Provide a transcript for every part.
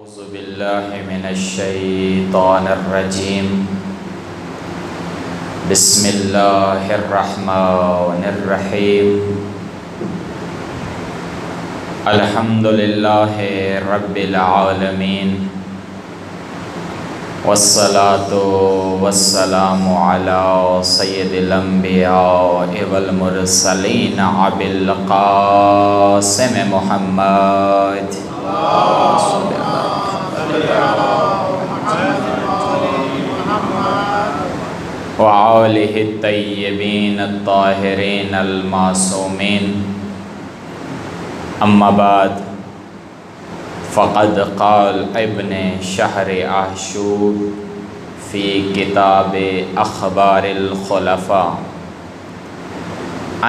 أعوذ بالله من الشيطان الرجيم. بسم الله الرحمن الرحيم. الحمد لله رب العالمين، والصلاة والسلام على سيد الأنبياء والمرسلين أبي القاسم محمد وآلہ الطیبین الطاہرین المعصومین. اما بعد فقد قال ابن شہر عاشور فی کتاب اخبار الخلفاء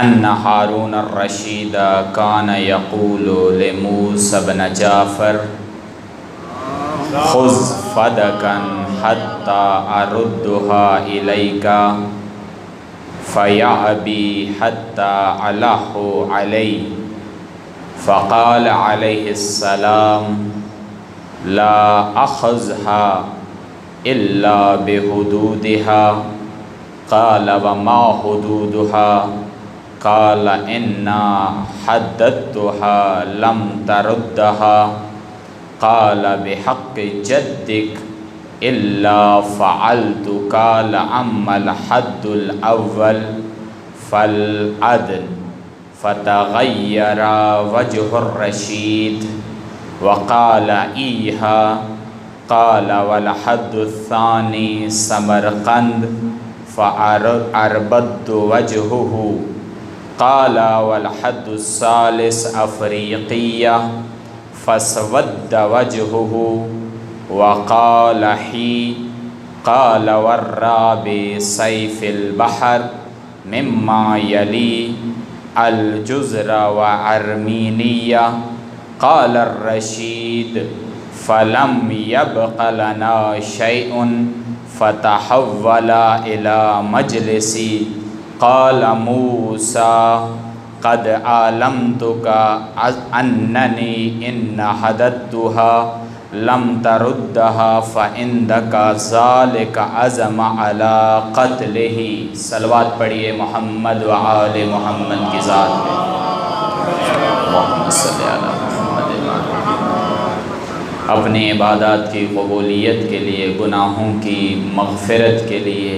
ان ہارون الرشید کان یقول لموسیٰ بن جعفر خذ فدکا حتی اردها الیک فیعبی حتی علح علی. فقال علیہ السلام لا اخذها الا بحدودها. قال وما حدودها؟ قال انا حددتها لم تردها. قال بحق جدك الا فعلت. قال اما الحد الاول فالعدل. فتغیر وجه الرشید وقال ایہا. قال والحد الثانی سمرقند فأربدت وجهه. قال والحد الثالث افریقیہ فاسود وجهه. وقال حی. قال والرابع سیف البحر مما یلی الجزر وارمینیہ. قال الرشید فلم یبق لنا شیء فتحول الى مجلسی. قال موسیٰ قد علمتك اننی ان حددتها لم تردها فعندك ذلك عزم على قتله. صلوات پڑھیے محمد و آل محمد کی ذات پہ. اللہم صلی علی محمد. اپنی عبادات کی قبولیت کے لیے، گناہوں کی مغفرت کے لیے،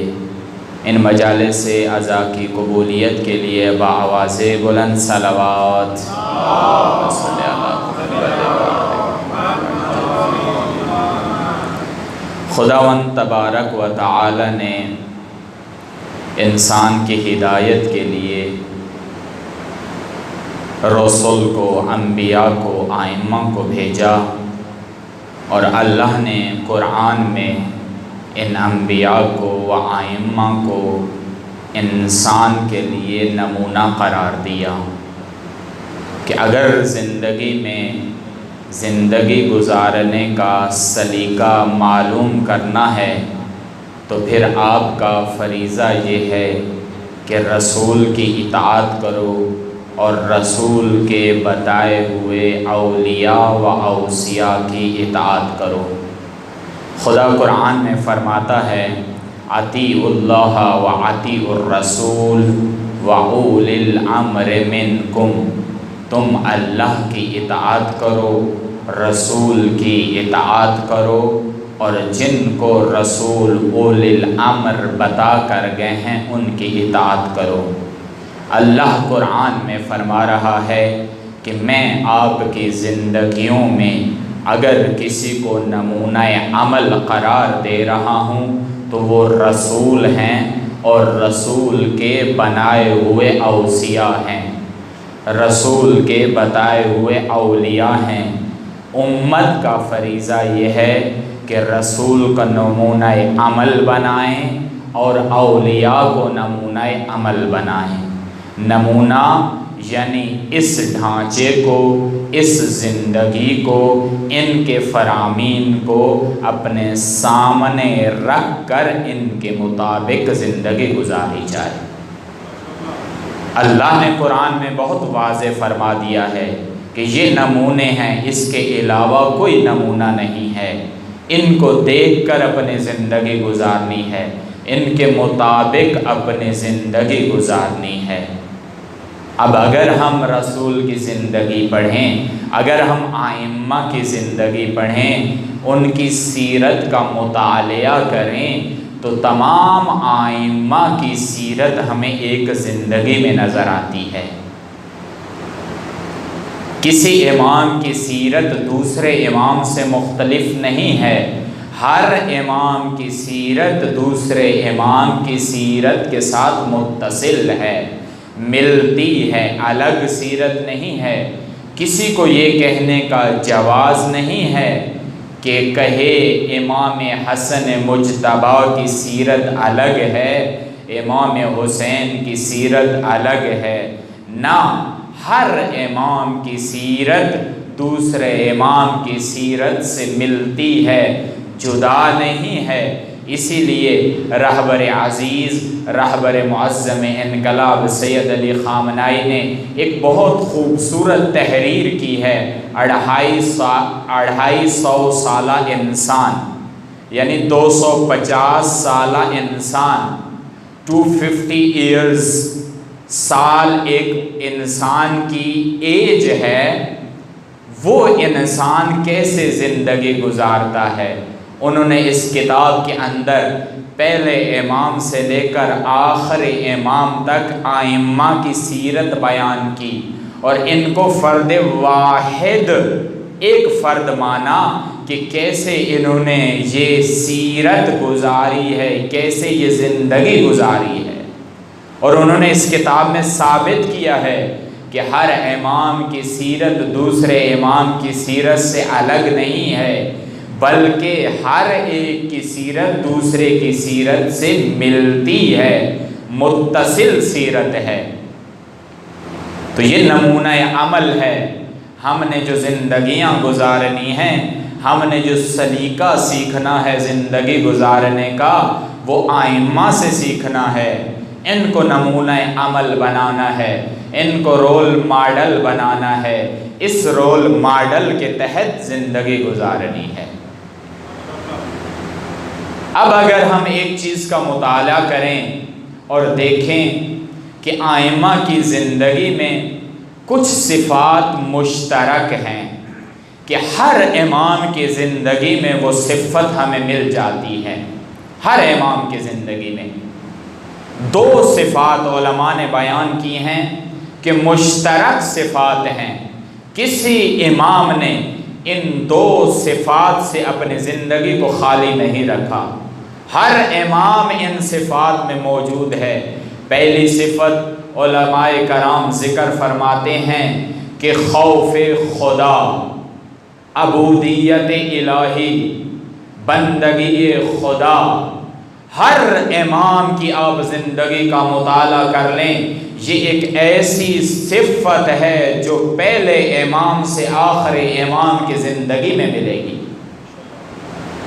ان مجالس سے عزا کی قبولیت کے لیے بآواز بلند صلوات. اللہم صلی علی محمد. خداوند تبارک و تعالی نے انسان کی ہدایت کے لیے رسول کو، انبیاء کو، ائمہ کو بھیجا، اور اللہ نے قرآن میں ان انبیاء کو و ائمہ کو انسان کے لیے نمونہ قرار دیا کہ اگر زندگی میں زندگی گزارنے کا سلیقہ معلوم کرنا ہے تو پھر آپ کا فریضہ یہ ہے کہ رسول کی اطاعت کرو اور رسول کے بتائے ہوئے اولیاء و اوصیاء کی اطاعت کرو. خدا قرآن میں فرماتا ہے اطیعوا اللہ و اطیعوا الرسول و اولی الامر منکم. تم اللہ کی اطاعت کرو، رسول کی اطاعت کرو، اور جن کو رسول اولی الامر بتا کر گئے ہیں ان کی اطاعت کرو. اللہ قرآن میں فرما رہا ہے کہ میں آپ کی زندگیوں میں اگر کسی کو نمونہ عمل قرار دے رہا ہوں تو وہ رسول ہیں اور رسول کے بنائے ہوئے اوصیاء ہیں، رسول کے بتائے ہوئے اولیاء ہیں. امت کا فریضہ یہ ہے کہ رسول کا نمونہ عمل بنائیں اور اولیاء کو نمونہ عمل بنائیں. نمونہ یعنی اس ڈھانچے کو، اس زندگی کو، ان کے فرامین کو اپنے سامنے رکھ کر ان کے مطابق زندگی گزاری جائے. اللہ نے قرآن میں بہت واضح فرما دیا ہے کہ یہ نمونے ہیں، اس کے علاوہ کوئی نمونہ نہیں ہے، ان کو دیکھ کر اپنی زندگی گزارنی ہے، ان کے مطابق اپنی زندگی گزارنی ہے۔ اب اگر ہم رسول کی زندگی پڑھیں، اگر ہم ائمہ کی زندگی پڑھیں، ان کی سیرت کا مطالعہ کریں، تو تمام ائمہ کی سیرت ہمیں ایک زندگی میں نظر آتی ہے۔ کسی امام کی سیرت دوسرے امام سے مختلف نہیں ہے، ہر امام کی سیرت دوسرے امام کی سیرت کے ساتھ متصل ہے، ملتی ہے، الگ سیرت نہیں ہے۔ کسی کو یہ کہنے کا جواز نہیں ہے کہ کہے امام حسن مجتبی کی سیرت الگ ہے، امام حسین کی سیرت الگ ہے، نہ، ہر امام کی سیرت دوسرے امام کی سیرت سے ملتی ہے، جدا نہیں ہے۔ اسی لیے رہبر عزیز، رہبر معظم انقلاب سید علی خامنائی نے ایک بہت خوبصورت تحریر کی ہے، 250 سالہ انسان، یعنی 250 سالہ انسان، 250 ایئرز، سال ایک انسان کی ایج ہے، وہ انسان کیسے زندگی گزارتا ہے۔ انہوں نے اس کتاب کے اندر پہلے امام سے لے کر آخری امام تک ائمہ کی سیرت بیان کی، اور ان کو فرد واحد، ایک فرد مانا کہ کیسے انہوں نے یہ سیرت گزاری ہے، کیسے یہ زندگی گزاری ہے۔ اور انہوں نے اس کتاب میں ثابت کیا ہے کہ ہر امام کی سیرت دوسرے امام کی سیرت سے الگ نہیں ہے، بلکہ ہر ایک کی سیرت دوسرے کی سیرت سے ملتی ہے، متصل سیرت ہے۔ تو یہ نمونہ عمل ہے۔ ہم نے جو زندگیاں گزارنی ہیں، ہم نے جو سلیقہ سیکھنا ہے زندگی گزارنے کا، وہ ائمہ سے سیکھنا ہے، ان کو نمونہ عمل بنانا ہے، ان کو رول ماڈل بنانا ہے، اس رول ماڈل کے تحت زندگی گزارنی ہے۔ اب اگر ہم ایک چیز کا مطالعہ کریں اور دیکھیں کہ ائمہ کی زندگی میں کچھ صفات مشترک ہیں، کہ ہر امام کی زندگی میں وہ صفت ہمیں مل جاتی ہے، ہر امام کی زندگی میں 2 صفات علماء نے بیان کی ہیں کہ مشترک صفات ہیں، کسی امام نے ان 2 صفات سے اپنی زندگی کو خالی نہیں رکھا، ہر امام ان صفات میں موجود ہے۔ پہلی صفت علماء کرام ذکر فرماتے ہیں کہ خوف خدا، عبودیت الہی، بندگی خدا۔ ہر امام کی آپ زندگی کا مطالعہ کر لیں، یہ ایک ایسی صفت ہے جو پہلے امام سے آخری امام کی زندگی میں ملے گی۔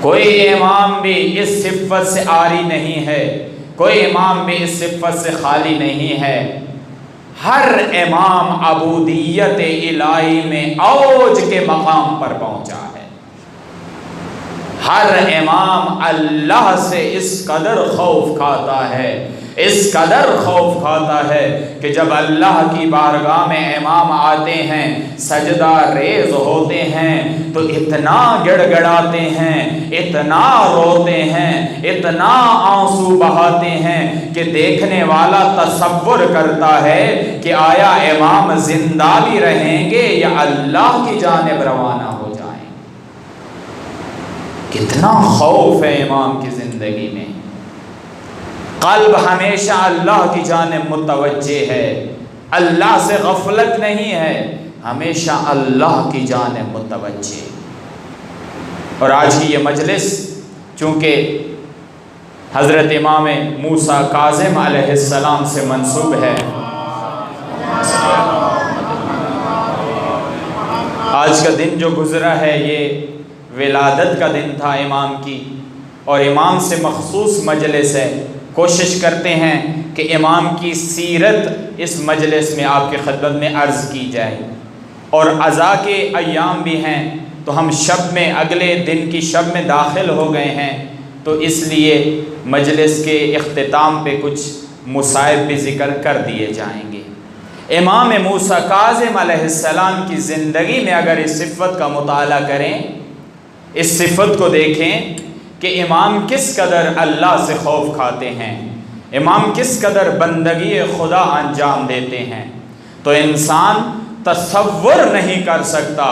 کوئی امام بھی اس صفت سے عاری نہیں ہے، کوئی امام بھی اس صفت سے خالی نہیں ہے۔ ہر امام عبودیت الہی میں اوج کے مقام پر پہنچا ہے۔ ہر امام اللہ سے اس قدر خوف کھاتا ہے، اس قدر خوف کھاتا ہے کہ جب اللہ کی بارگاہ میں امام آتے ہیں، سجدہ ریز ہوتے ہیں، تو اتنا گڑ گڑاتے ہیں، اتنا روتے ہیں، اتنا آنسو بہاتے ہیں کہ دیکھنے والا تصور کرتا ہے کہ آیا امام زندہ بھی رہیں گے یا اللہ کی جانب روانہ ہو جائیں۔ کتنا خوف ہے امام کی زندگی میں، قلب ہمیشہ اللہ کی جانب متوجہ ہے، اللہ سے غفلت نہیں ہے، ہمیشہ اللہ کی جانب متوجہ۔ اور آج کی یہ مجلس چونکہ حضرت امام موسیٰ کاظم علیہ السلام سے منسوب ہے، آج کا دن جو گزرا ہے یہ ولادت کا دن تھا امام کی، اور امام سے مخصوص مجلس ہے۔ کوشش کرتے ہیں کہ امام کی سیرت اس مجلس میں آپ کی خدمت میں عرض کی جائے، اور عزا کے ایام بھی ہیں، تو ہم شب میں، اگلے دن کی شب میں داخل ہو گئے ہیں، تو اس لیے مجلس کے اختتام پہ کچھ مصائب بھی ذکر کر دیے جائیں گے۔ امام موسیٰ کاظم علیہ السلام کی زندگی میں اگر اس صفت کا مطالعہ کریں، اس صفت کو دیکھیں کہ امام کس قدر اللہ سے خوف کھاتے ہیں، امام کس قدر بندگی خدا انجام دیتے ہیں، تو انسان تصور نہیں کر سکتا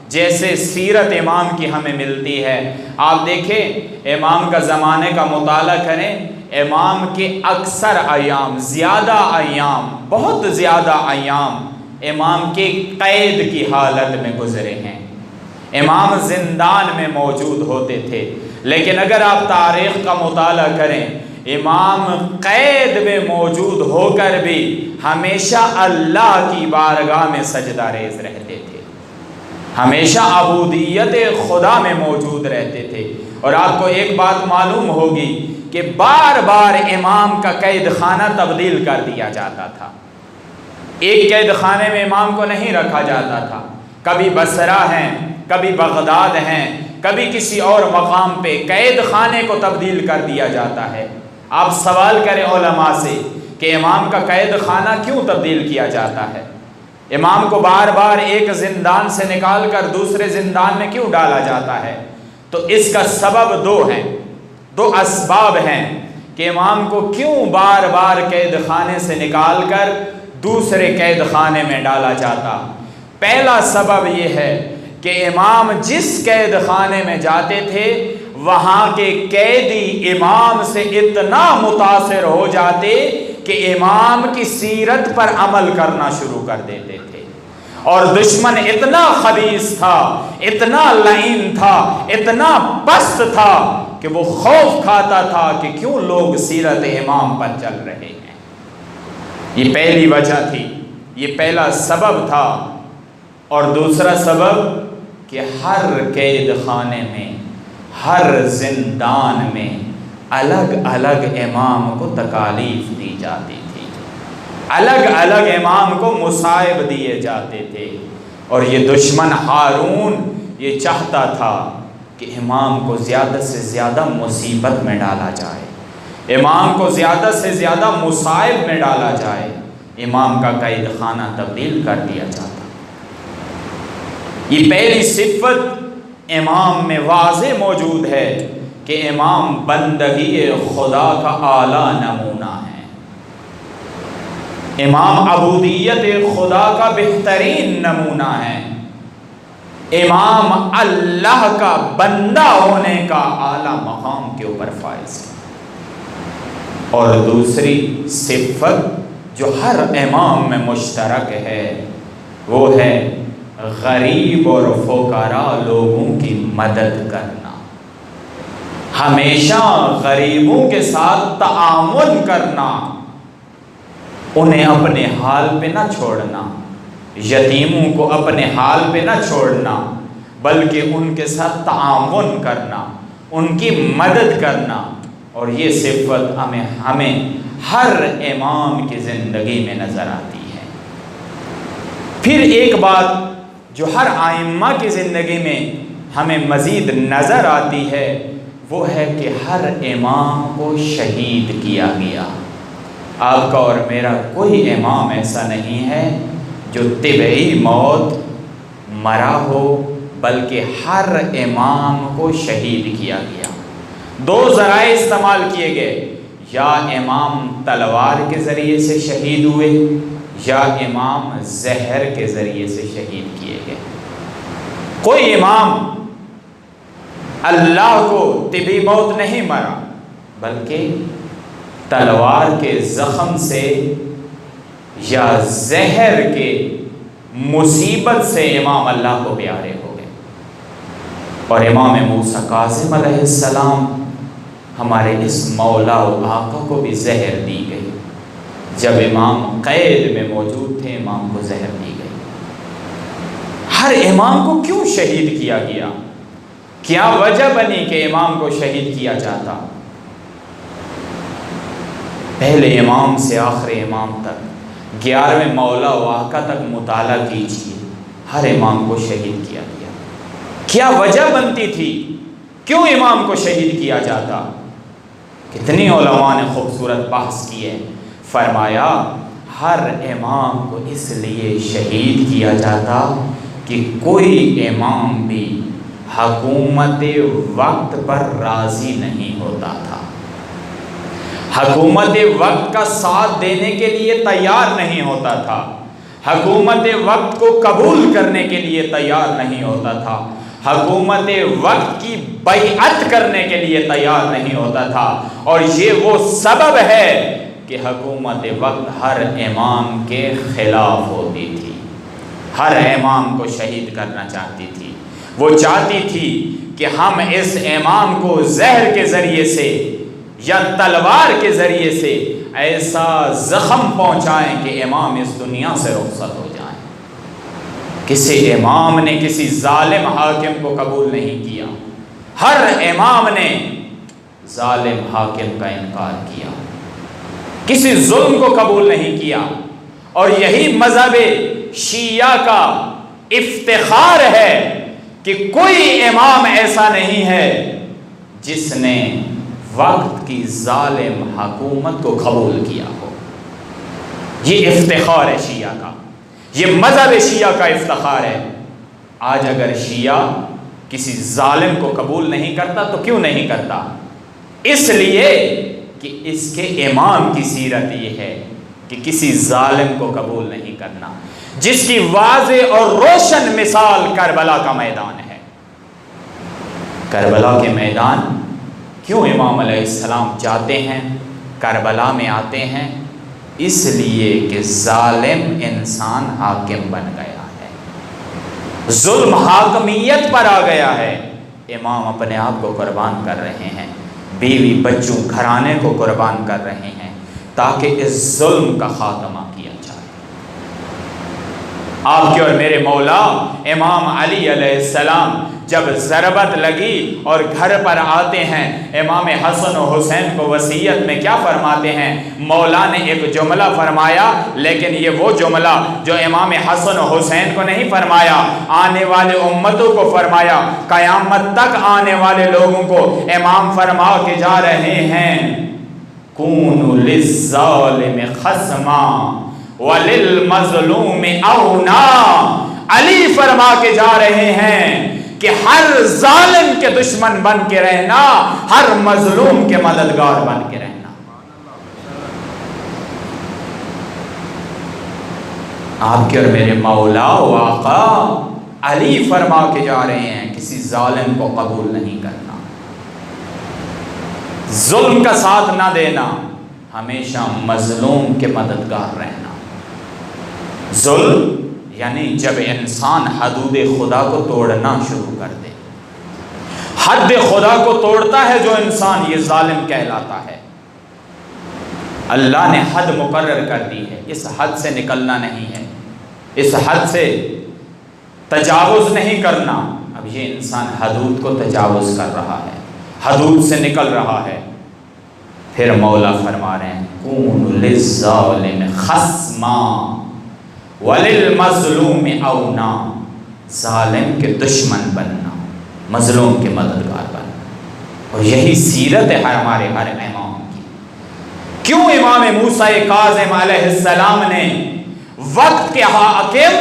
جیسے سیرت امام کی ہمیں ملتی ہے۔ آپ دیکھیں امام کا زمانے کا مطالعہ کریں، امام کے اکثر ایام، زیادہ ایام، بہت زیادہ ایام امام کے قید کی حالت میں گزرے ہیں۔ امام زندان میں موجود ہوتے تھے، لیکن اگر آپ تاریخ کا مطالعہ کریں، امام قید میں موجود ہو کر بھی ہمیشہ اللہ کی بارگاہ میں سجدہ ریز رہتے تھے، ہمیشہ عبودیت خدا میں موجود رہتے تھے۔ اور آپ کو ایک بات معلوم ہوگی کہ بار بار امام کا قید خانہ تبدیل کر دیا جاتا تھا، ایک قید خانے میں امام کو نہیں رکھا جاتا تھا، کبھی بصرہ ہیں، کبھی بغداد ہیں، کبھی کسی اور مقام پہ قید خانے کو تبدیل کر دیا جاتا ہے۔ آپ سوال کریں علماء سے کہ امام کا قید خانہ کیوں تبدیل کیا جاتا ہے، امام کو بار بار ایک زندان سے نکال کر دوسرے زندان میں کیوں ڈالا جاتا ہے؟ تو اس کا سبب دو اسباب ہیں کہ امام کو کیوں بار بار قید خانے سے نکال کر دوسرے قید خانے میں ڈالا جاتا۔ پہلا سبب یہ ہے کہ امام جس قید خانے میں جاتے تھے وہاں کے قیدی امام سے اتنا متاثر ہو جاتے کہ امام کی سیرت پر عمل کرنا شروع کر دیتے تھے، اور دشمن اتنا خبیث تھا، اتنا لعین تھا، اتنا پست تھا کہ وہ خوف کھاتا تھا کہ کیوں لوگ سیرت امام پر چل رہے ہیں۔ یہ پہلی وجہ تھی، یہ پہلا سبب تھا۔ اور دوسرا سبب کہ ہر قید خانے میں، ہر زندان میں الگ الگ امام کو تکالیف دی جاتی تھی، الگ الگ امام کو مصائب دیے جاتے تھے، اور یہ دشمن ہارون یہ چاہتا تھا کہ امام کو زیادہ سے زیادہ مصیبت میں ڈالا جائے، امام کو زیادہ سے زیادہ مصائب میں ڈالا جائے، امام کا قید خانہ تبدیل کر دیا جاتا۔ یہ پہلی صفت امام میں واضح موجود ہے کہ امام بندگی خدا کا اعلیٰ نمونہ ہے، امام عبودیت خدا کا بہترین نمونہ ہے، امام اللہ کا بندہ ہونے کا اعلیٰ مقام کے اوپر فائز ہے۔ اور دوسری صفت جو ہر امام میں مشترک ہے وہ ہے غریب اور فقراء لوگوں کی مدد کرنا، ہمیشہ غریبوں کے ساتھ تعاون کرنا، انہیں اپنے حال پہ نہ چھوڑنا، یتیموں کو اپنے حال پہ نہ چھوڑنا، بلکہ ان کے ساتھ تعاون کرنا، ان کی مدد کرنا۔ اور یہ صفت ہمیں ہر امام کی زندگی میں نظر آتی ہے۔ پھر ایک بات جو ہر ائمہ کی زندگی میں ہمیں مزید نظر آتی ہے وہ ہے کہ ہر امام کو شہید کیا گیا۔ آپ کا اور میرا کوئی امام ایسا نہیں ہے جو طبعی موت مرا ہو، بلکہ ہر امام کو شہید کیا گیا۔ دو ذرائع استعمال کیے گئے، یا امام تلوار کے ذریعے سے شہید ہوئے یا امام زہر کے ذریعے سے شہید کیے گئے۔ کوئی امام اللہ کو طبی موت نہیں مرا، بلکہ تلوار کے زخم سے یا زہر کے مصیبت سے امام اللہ کو پیارے ہو گئے۔ اور امام موسیٰ کاظم علیہ السلام ہمارے اس مولا و آقا کو بھی زہر دی گئی، جب امام قید میں موجود تھے امام کو زہر دی گئی۔ ہر امام کو کیوں شہید کیا گیا؟ کیا وجہ بنی کہ امام کو شہید کیا جاتا؟ پہلے امام سے آخر امام تک 11ویں مولا و آقا تک مطالعہ کیجیے، ہر امام کو شہید کیا گیا۔ کیا وجہ بنتی تھی؟ کیوں امام کو شہید کیا جاتا؟ کتنی علماء نے خوبصورت بحث کی ہے۔ فرمایا ہر امام کو اس لیے شہید کیا جاتا کہ کوئی امام بھی حکومت وقت پر راضی نہیں ہوتا تھا، حکومت وقت کا ساتھ دینے کے لیے تیار نہیں ہوتا تھا، حکومت وقت کو قبول کرنے کے لیے تیار نہیں ہوتا تھا، حکومت وقت کی بیعت کرنے کے لیے تیار نہیں ہوتا تھا۔ اور یہ وہ سبب ہے کہ حکومت وقت ہر امام کے خلاف ہوتی تھی، ہر امام کو شہید کرنا چاہتی تھی۔ وہ چاہتی تھی کہ ہم اس امام کو زہر کے ذریعے سے یا تلوار کے ذریعے سے ایسا زخم پہنچائیں کہ امام اس دنیا سے رخصت ہو جائیں۔ کسی امام نے کسی ظالم حاکم کو قبول نہیں کیا، ہر امام نے ظالم حاکم کا انکار کیا، کسی ظلم کو قبول نہیں کیا۔ اور یہی مذہب شیعہ کا افتخار ہے کہ کوئی امام ایسا نہیں ہے جس نے وقت کی ظالم حکومت کو قبول کیا ہو۔ یہ افتخار ہے شیعہ کا، یہ مذہب شیعہ کا افتخار ہے۔ آج اگر شیعہ کسی ظالم کو قبول نہیں کرتا تو کیوں نہیں کرتا؟ اس لیے کہ اس کے امام کی سیرت یہ ہے کہ کسی ظالم کو قبول نہیں کرنا، جس کی واضح اور روشن مثال کربلا کا میدان ہے۔ کربلا کے میدان کیوں امام علیہ السلام جاتے ہیں، کربلا میں آتے ہیں؟ اس لیے کہ ظالم انسان حاکم بن گیا ہے، ظلم حاکمیت پر آ گیا ہے۔ امام اپنے آپ کو قربان کر رہے ہیں، بیوی بچوں گھرانے کو قربان کر رہے ہیں تاکہ اس ظلم کا خاتمہ کیا جائے۔ آپ کے اور میرے مولا امام علی علیہ السلام جب ضربت لگی اور گھر پر آتے ہیں، امام حسن و حسین کو وصیت میں کیا فرماتے ہیں؟ مولا نے ایک جملہ فرمایا، لیکن یہ وہ جملہ جو امام حسن و حسین کو نہیں فرمایا، آنے والے امتوں کو فرمایا، قیامت تک آنے والے لوگوں کو امام فرما کے جا رہے ہیں، کونوا للظالم خصما وللمظلوم اونا۔ علی فرما کے جا رہے ہیں کہ ہر ظالم کے دشمن بن کے رہنا، ہر مظلوم کے مددگار بن کے رہنا۔ آپ کے اور میرے مولا و آقا علی فرما کے جا رہے ہیں کسی ظالم کو قبول نہیں کرنا، ظلم کا ساتھ نہ دینا، ہمیشہ مظلوم کے مددگار رہنا۔ ظلم یعنی جب انسان حدود خدا کو توڑنا شروع کر دے، حد خدا کو توڑتا ہے جو انسان، یہ ظالم کہلاتا ہے۔ اللہ نے حد مقرر کر دی ہے، اس حد سے نکلنا نہیں ہے، اس حد سے تجاوز نہیں کرنا۔ اب یہ انسان حدود کو تجاوز کر رہا ہے، حدود سے نکل رہا ہے۔ پھر مولا فرما رہے ہیں کونوا للظالم خصما وَلِلْمَظْلُومِ اونا۔ ظالم کے دشمن بننا، مظلوم کے مددگار بننا، اور یہی سیرت ہے ہمارے ہر امام کی۔ کیوں امام موسیٰ کاظم علیہ السلام نے وقت کے حاکم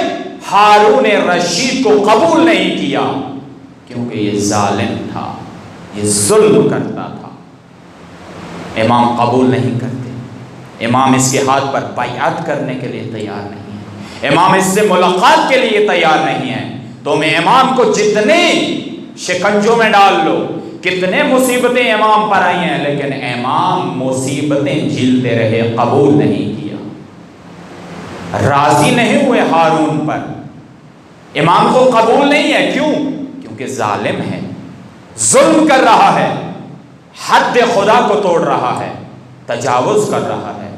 ہارون رشید کو قبول نہیں کیا؟ کیونکہ یہ ظالم تھا، یہ ظلم کرتا تھا۔ امام قبول نہیں کرتے، امام اس کے ہاتھ پر بیعت کرنے کے لیے تیار نہیں، امام اس سے ملاقات کے لیے تیار نہیں ہے۔ تم امام کو جتنے شکنجوں میں ڈال لو، کتنے مصیبتیں امام پر آئی ہیں، لیکن امام مصیبتیں جھیلتے رہے، قبول نہیں کیا، راضی نہیں ہوئے ہارون پر، امام کو قبول نہیں ہے۔ کیوں؟ کیونکہ ظالم ہے، ظلم کر رہا ہے، حد خدا کو توڑ رہا ہے، تجاوز کر رہا ہے۔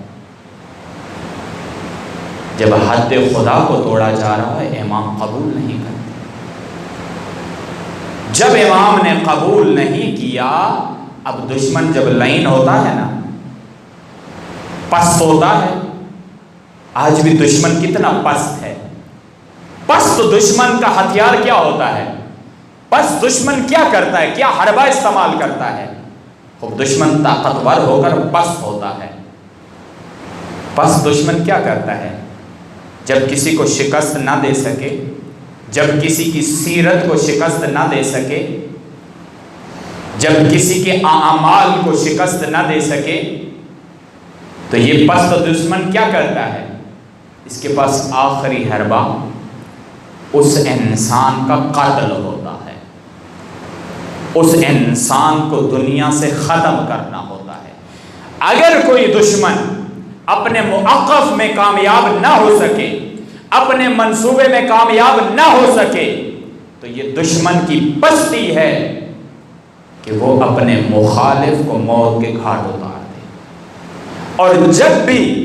جب حد خدا کو توڑا جا رہا ہے، امام قبول نہیں کرتے۔ جب امام نے قبول نہیں کیا، اب دشمن جب لائن ہوتا ہے نا، پست ہوتا ہے۔ آج بھی دشمن کتنا پست ہے، پس تو دشمن کا ہتھیار کیا ہوتا ہے؟ پس دشمن کیا کرتا ہے؟ کیا حربہ استعمال کرتا ہے؟ خوب دشمن طاقتور ہو کر پست ہوتا ہے۔ پس دشمن کیا کرتا ہے؟ جب کسی کو شکست نہ دے سکے، جب کسی کی سیرت کو شکست نہ دے سکے، جب کسی کے اعمال کو شکست نہ دے سکے، تو یہ پست دشمن کیا کرتا ہے؟ اس کے پاس آخری حربہ اس انسان کا قتل ہوتا ہے، اس انسان کو دنیا سے ختم کرنا ہوتا ہے۔ اگر کوئی دشمن اپنے موقف میں کامیاب نہ ہو سکے، اپنے منصوبے میں کامیاب نہ ہو سکے، تو یہ دشمن کی پستی ہے کہ وہ اپنے مخالف کو موت کے گھاٹ اتار دے۔ اور جب بھی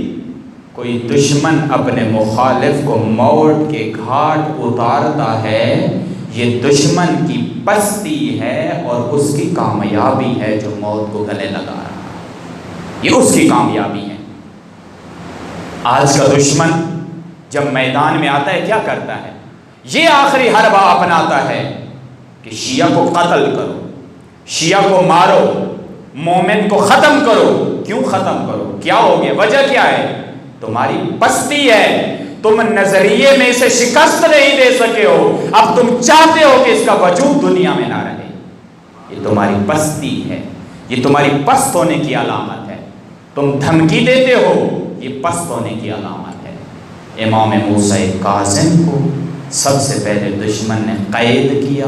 کوئی دشمن اپنے مخالف کو موت کے گھاٹ اتارتا ہے، یہ دشمن کی پستی ہے اور اس کی کامیابی ہے جو موت کو گلے لگا رہا ہے، یہ اس کی کامیابی ہے۔ آج کا دشمن جب میدان میں آتا ہے کیا کرتا ہے؟ یہ آخری حربہ اپناتا ہے کہ شیعہ کو قتل کرو، شیعہ کو مارو، مومن کو ختم کرو۔ کیوں ختم کرو؟ کیا ہو گیا؟ وجہ کیا ہے؟ تمہاری پستی ہے، تم نظریے میں اسے شکست نہیں دے سکے ہو، اب تم چاہتے ہو کہ اس کا وجود دنیا میں نہ رہے۔ یہ تمہاری پستی ہے، یہ تمہاری پست ہونے کی علامت ہے۔ تم دھمکی دیتے ہو، یہ پست ہونے کی علامت ہے۔ امام موسیٰ کاظم کو سب سے پہلے دشمن نے قید کیا،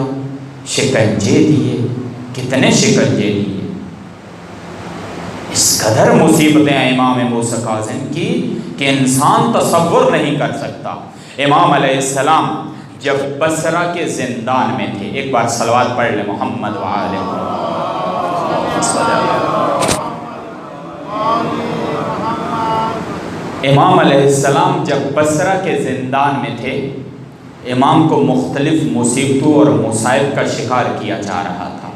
شکنجے دیے، کتنے شکنجے دیے۔ اس قدر مصیبتیں ہیں امام موسیٰ کاظم کی کہ انسان تصور نہیں کر سکتا۔ امام علیہ السلام جب بصرہ کے زندان میں تھے، ایک بار صلوات پڑھ لیں محمد وآلہ امام علیہ السلام جب بصرہ کے زندان میں تھے، امام کو مختلف مصیبتوں اور مصائب کا شکار کیا جا رہا تھا۔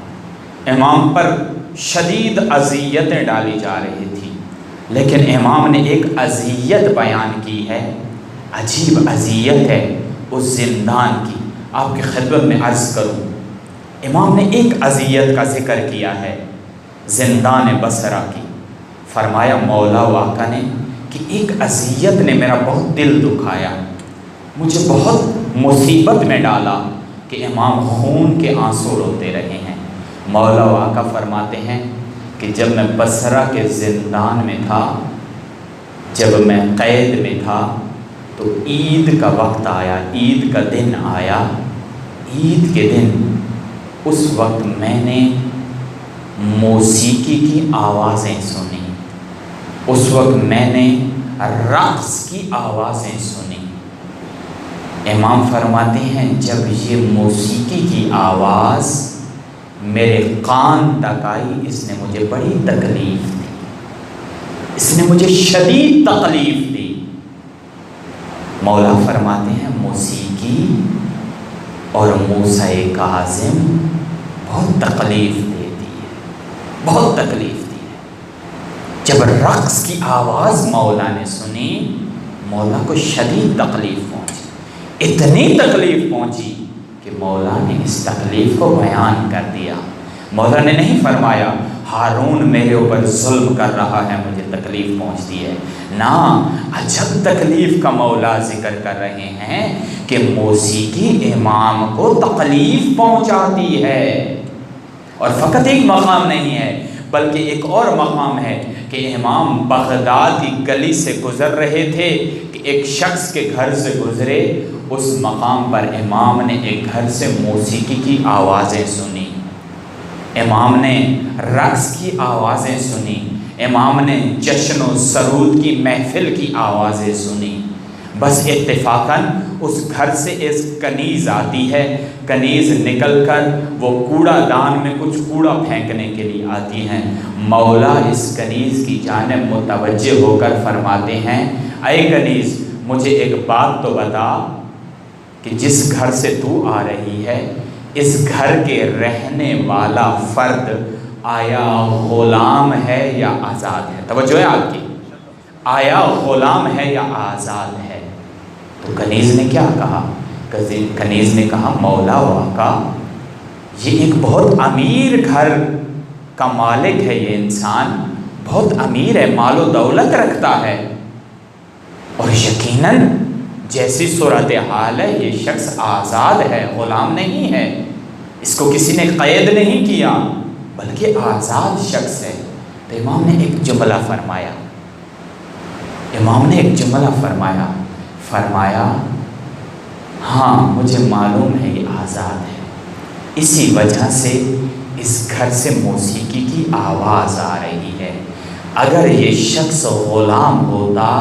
امام پر شدید اذیتیں ڈالی جا رہی تھی، لیکن امام نے ایک اذیت بیان کی ہے، عجیب اذیت ہے اس زندان کی۔ آپ کی خدمت میں عرض کروں، امام نے ایک اذیت کا ذکر کیا ہے زندان بصرہ کی۔ فرمایا مولا و آقا نے کہ ایک اذیت نے میرا بہت دل دکھایا، مجھے بہت مصیبت میں ڈالا کہ امام خون کے آنسو روتے رہے ہیں۔ مولا و آقا فرماتے ہیں کہ جب میں بصرہ کے زندان میں تھا، جب میں قید میں تھا، تو عید کا وقت آیا، عید کا دن آیا۔ عید کے دن اس وقت میں نے موسیقی کی آوازیں سنی، اس وقت میں نے رقص کی آوازیں سنی۔ امام فرماتے ہیں جب یہ موسیقی کی آواز میرے کان تک آئی، اس نے مجھے بڑی تکلیف دی، اس نے مجھے شدید تکلیف دی۔ مولا فرماتے ہیں موسیقی اور موسیٰ کاظم بہت تکلیف دیتی ہے، بہت تکلیف دی ہے۔ جب رقص کی آواز مولا نے سنی، مولا کو شدید تکلیف پہنچی، اتنی تکلیف پہنچی کہ مولا نے اس تکلیف کو بیان کر دیا۔ مولا نے نہیں فرمایا ہارون میرے اوپر ظلم کر رہا ہے مجھے تکلیف پہنچتی ہے، نا، عجب تکلیف کا مولا ذکر کر رہے ہیں کہ موسیقی امام کو تکلیف پہنچاتی ہے۔ اور فقط ایک مقام نہیں ہے بلکہ ایک اور مقام ہے کہ امام بغداد کی گلی سے گزر رہے تھے کہ ایک شخص کے گھر سے گزرے، اس مقام پر امام نے ایک گھر سے موسیقی کی آوازیں سنی، امام نے رقص کی آوازیں سنی، امام نے جشن و سرود کی محفل کی آوازیں سنی۔ بس اتفاقاً اس گھر سے ایک کنیز آتی ہے، کنیز نکل کر وہ کوڑا دان میں کچھ کوڑا پھینکنے کے لیے آتی ہیں۔ مولا اس کنیز کی جانب متوجہ ہو کر فرماتے ہیں اے کنیز مجھے ایک بات تو بتا کہ جس گھر سے تو آ رہی ہے اس گھر کے رہنے والا فرد آیا غلام ہے یا آزاد ہے؟ توجہ ہے آپ کی، آیا غلام ہے یا آزاد ہے؟ تو کنیز نے کیا کہا کنیز نے کہا مولا و آقا یہ ایک بہت امیر گھر کا مالک ہے، یہ انسان بہت امیر ہے، مال و دولت رکھتا ہے، اور یقیناً جیسی صورتحال ہے یہ شخص آزاد ہے، غلام نہیں ہے، اس کو کسی نے قید نہیں کیا بلکہ آزاد شخص ہے۔ تو امام نے ایک جملہ فرمایا، فرمایا ہاں مجھے معلوم ہے یہ آزاد ہے، اسی وجہ سے اس گھر سے موسیقی کی آواز آ رہی ہے، اگر یہ شخص غلام ہوتا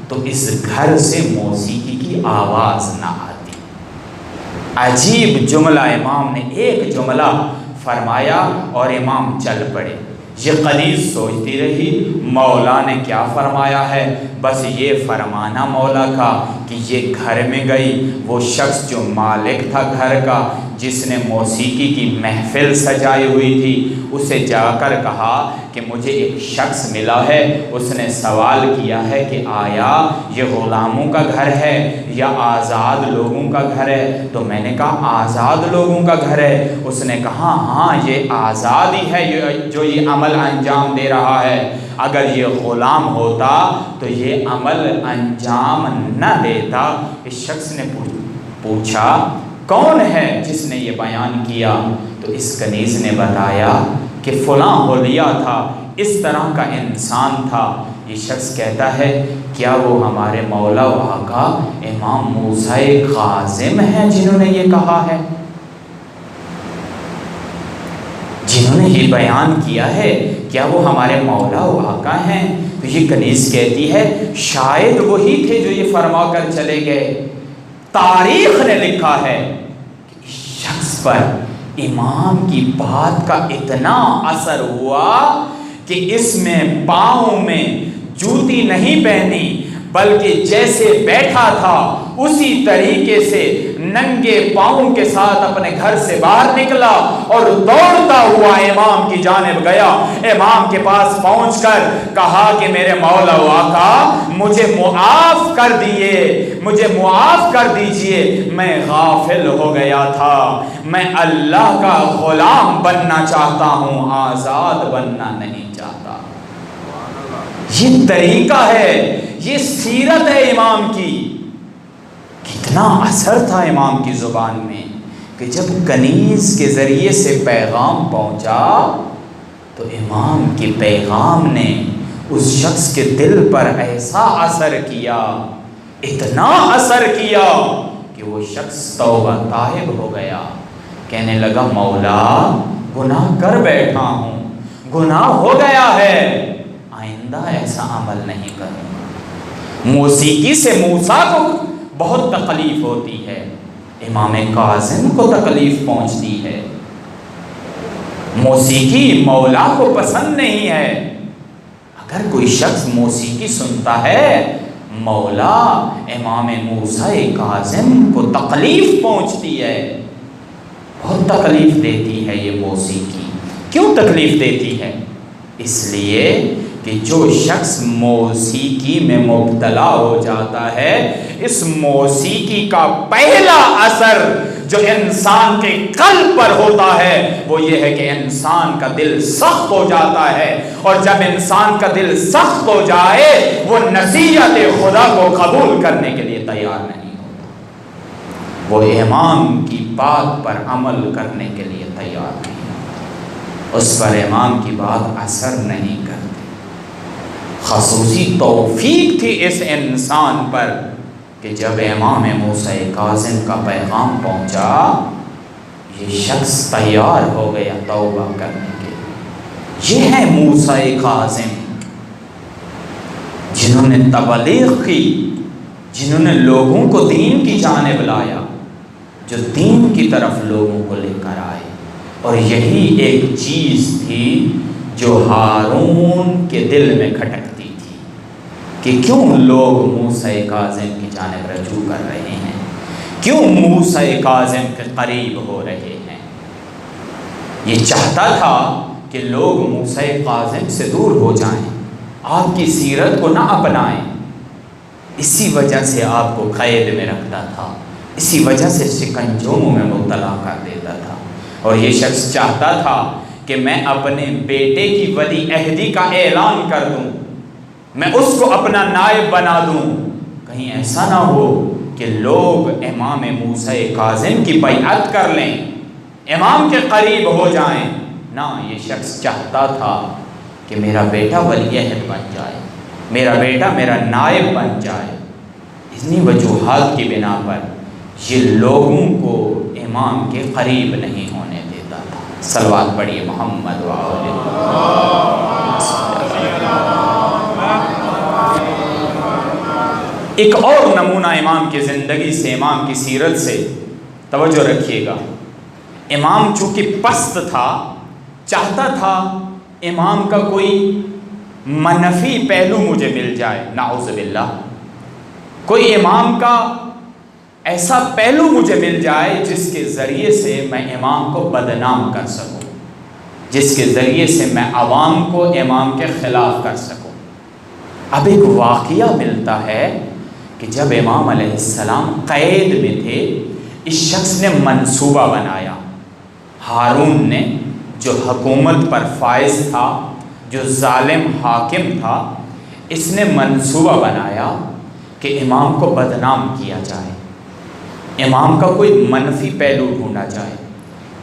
تو اس گھر سے موسیقی کی آواز نہ آتی۔ عجیب جملہ، امام نے ایک جملہ فرمایا اور امام چل پڑے۔ یہ کنیز سوچتی رہی مولا نے کیا فرمایا ہے، بس یہ فرمانا مولا کا کہ یہ گھر میں گئی، وہ شخص جو مالک تھا گھر کا، جس نے موسیقی کی محفل سجائی ہوئی تھی، اسے جا کر کہا کہ مجھے ایک شخص ملا ہے، اس نے سوال کیا ہے کہ آیا یہ غلاموں کا گھر ہے یا آزاد لوگوں کا گھر ہے؟ تو میں نے کہا آزاد لوگوں کا گھر ہے۔ اس نے کہا ہاں یہ آزاد ہی ہے جو یہ عمل انجام دے رہا ہے، اگر یہ غلام ہوتا تو یہ عمل انجام نہ دیتا۔ اس شخص نے پوچھا کون ہے جس نے یہ بیان کیا؟ تو اس کنیز نے بتایا کہ فلاں حلیہ تھا، اس طرح کا انسان تھا۔ یہ شخص کہتا ہے کیا وہ ہمارے مولا و آقا امام موسیٰ کاظم ہیں جنہوں نے یہ کہا ہے، جنہوں نے یہ بیان کیا ہے؟ کیا وہ ہمارے مولا و آقا ہیں؟ تو یہ کنیز کہتی ہے شاید وہی تھے جو یہ فرما کر چلے گئے۔ تاریخ نے لکھا ہے کہ اس شخص پر امام کی بات کا اتنا اثر ہوا کہ اس میں پاؤں میں جوتی نہیں پہنی، بلکہ جیسے بیٹھا تھا اسی طریقے سے ننگے پاؤں کے ساتھ اپنے گھر سے باہر نکلا اور دوڑتا ہوا امام کی جانب گیا۔ امام کے پاس پہنچ کر کہا کہ میرے مولا و آقا مجھے معاف کر دیجئے، میں غافل ہو گیا تھا، میں اللہ کا غلام بننا چاہتا ہوں، آزاد بننا نہیں چاہتا۔ یہ طریقہ ہے، یہ سیرت ہے امام کی۔ کتنا اثر تھا امام کی زبان میں کہ جب کنیز کے ذریعے سے پیغام پہنچا تو امام کے پیغام نے اس شخص کے دل پر ایسا اثر کیا، اتنا اثر کیا کہ وہ شخص توبہ طائب ہو گیا، کہنے لگا مولا گناہ کر بیٹھا ہوں، گناہ ہو گیا ہے، آئندہ ایسا عمل نہیں کروں گا۔ موسیقی سے موسیٰ کو بہت تکلیف ہوتی ہے، امام کاظم کو تکلیف پہنچتی ہے، موسیقی مولا کو پسند نہیں ہے۔ اگر کوئی شخص موسیقی سنتا ہے مولا امام موسیٰ کاظم کو تکلیف پہنچتی ہے، بہت تکلیف دیتی ہے یہ موسیقی۔ کیوں تکلیف دیتی ہے؟ اس لیے کہ جو شخص موسیقی میں مبتلا ہو جاتا ہے، اس موسیقی کا پہلا اثر جو انسان کے قلب پر ہوتا ہے وہ یہ ہے کہ انسان کا دل سخت ہو جاتا ہے، اور جب انسان کا دل سخت ہو جائے وہ نصیحت خدا کو قبول کرنے کے لیے تیار نہیں ہوتا، وہ امام کی بات پر عمل کرنے کے لیے تیار نہیں ہوتا، اس پر امام کی بات اثر نہیں کرتی۔ خصوصی توفیق تھی اس انسان پر کہ جب امام موسیٰ کاظم کا پیغام پہنچا یہ شخص تیار ہو گیا توبہ کرنے کے لیے۔ یہ ہے موسیٰ کاظم جنہوں نے تبلیغ کی، جنہوں نے لوگوں کو دین کی جانب لایا، جو دین کی طرف لوگوں کو لے کر آئے۔ اور یہی ایک چیز تھی جو ہارون کے دل میں کھٹکتی تھی کہ کیوں لوگ موسیٰ کاظم کی جانب رجوع کر رہے ہیں، کیوں موسیٰ کاظم کے قریب ہو رہے ہیں۔ یہ چاہتا تھا کہ لوگ موسیٰ کاظم سے دور ہو جائیں، آپ کی سیرت کو نہ اپنائیں، اسی وجہ سے آپ کو قید میں رکھتا تھا، اسی وجہ سے شکنجوں میں مبتلا کر دیتا تھا۔ اور یہ شخص چاہتا تھا کہ میں اپنے بیٹے کی ولی عہدی کا اعلان کر دوں، میں اس کو اپنا نائب بنا دوں، کہیں ایسا نہ ہو کہ لوگ امام موسیٰ کاظم کی بیعت کر لیں، امام کے قریب ہو جائیں۔ نہ، یہ شخص چاہتا تھا کہ میرا بیٹا ولی عہد بن جائے، میرا بیٹا میرا نائب بن جائے۔ اتنی وجوہات کی بنا پر یہ لوگوں کو امام کے قریب نہیں ہونے دیتا تھا۔ صلوات پڑھیے محمد وآلہ۔ ایک اور نمونہ امام کی زندگی سے، امام کی سیرت سے توجہ رکھیے گا۔ امام چونکہ پست تھا، چاہتا تھا امام کا کوئی منفی پہلو مجھے مل جائے، نعوذ باللہ، کوئی امام کا ایسا پہلو مجھے مل جائے جس کے ذریعے سے میں امام کو بدنام کر سکوں، جس کے ذریعے سے میں عوام کو امام کے خلاف کر سکوں۔ اب ایک واقعہ ملتا ہے کہ جب امام علیہ السلام قید میں تھے، اس شخص نے منصوبہ بنایا، ہارون نے، جو حکومت پر فائز تھا، جو ظالم حاکم تھا، اس نے منصوبہ بنایا کہ امام کو بدنام کیا جائے، امام کا کوئی منفی پہلو ڈھونڈا جائے۔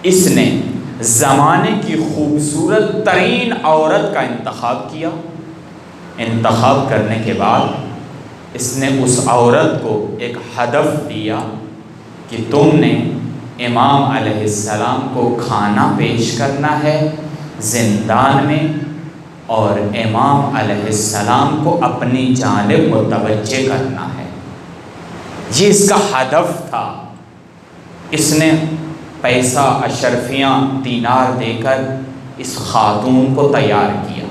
اس نے زمانے کی خوبصورت ترین عورت کا انتخاب کیا۔ انتخاب کرنے کے بعد اس نے اس عورت کو ایک ہدف دیا کہ تم نے امام علیہ السلام کو کھانا پیش کرنا ہے زندان میں، اور امام علیہ السلام کو اپنی جانب متوجہ کرنا ہے۔ یہ اس کا ہدف تھا۔ اس نے پیسہ، اشرفیاں، دینار دے کر اس خاتون کو تیار کیا۔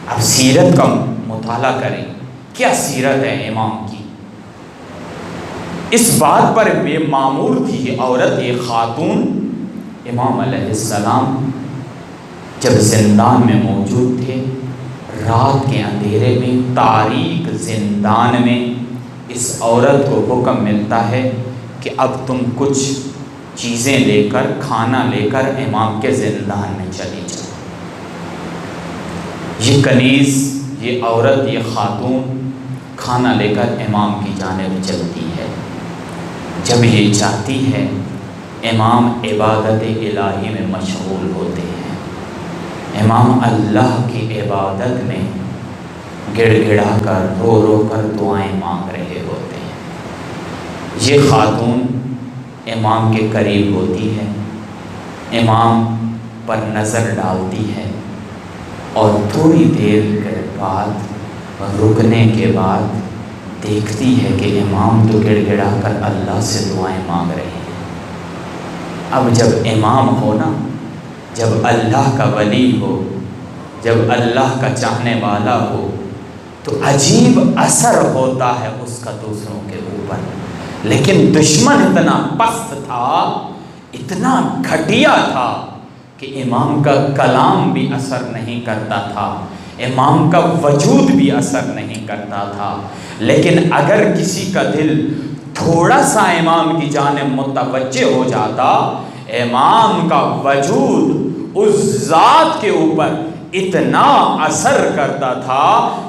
اب سیرت کا مطالعہ کریں، کیا سیرت ہے امام کی۔ اس بات پر بے معمور تھی یہ عورت، یہ خاتون، امام علیہ السلام جب زندان میں موجود تھے، رات کے اندھیرے میں، تاریک زندان میں، اس عورت کو حکم ملتا ہے کہ اب تم کچھ چیزیں لے کر، کھانا لے کر امام کے زندان میں چلی جاؤ۔ یہ کنیز، یہ عورت، یہ خاتون کھانا لے کر امام کی جانب چلتی ہے۔ جب یہ چاہتی ہے، امام عبادت الہی میں مشغول ہوتے ہیں، امام اللہ کی عبادت میں گڑ گڑا کر، رو رو کر دعائیں مانگ رہے ہوتے ہیں۔ یہ خاتون امام کے قریب ہوتی ہے، امام پر نظر ڈالتی ہے، اور تھوڑی دیر کے بعد، رکنے کے بعد دیکھتی ہے کہ امام تو گڑ گڑا کر اللہ سے دعائیں مانگ رہے ہیں۔ اب جب امام ہو نا، جب اللہ کا ولی ہو، جب اللہ کا چاہنے والا ہو، تو عجیب اثر ہوتا ہے اس کا دوسروں کے اوپر۔ لیکن دشمن اتنا پست تھا، اتنا گھٹیا تھا کہ امام کا کلام بھی اثر نہیں کرتا تھا، امام کا وجود بھی اثر نہیں کرتا تھا۔ لیکن اگر کسی کا دل تھوڑا سا امام کی جانب متوجہ ہو جاتا، امام کا وجود اس ذات کے اوپر اتنا اثر کرتا تھا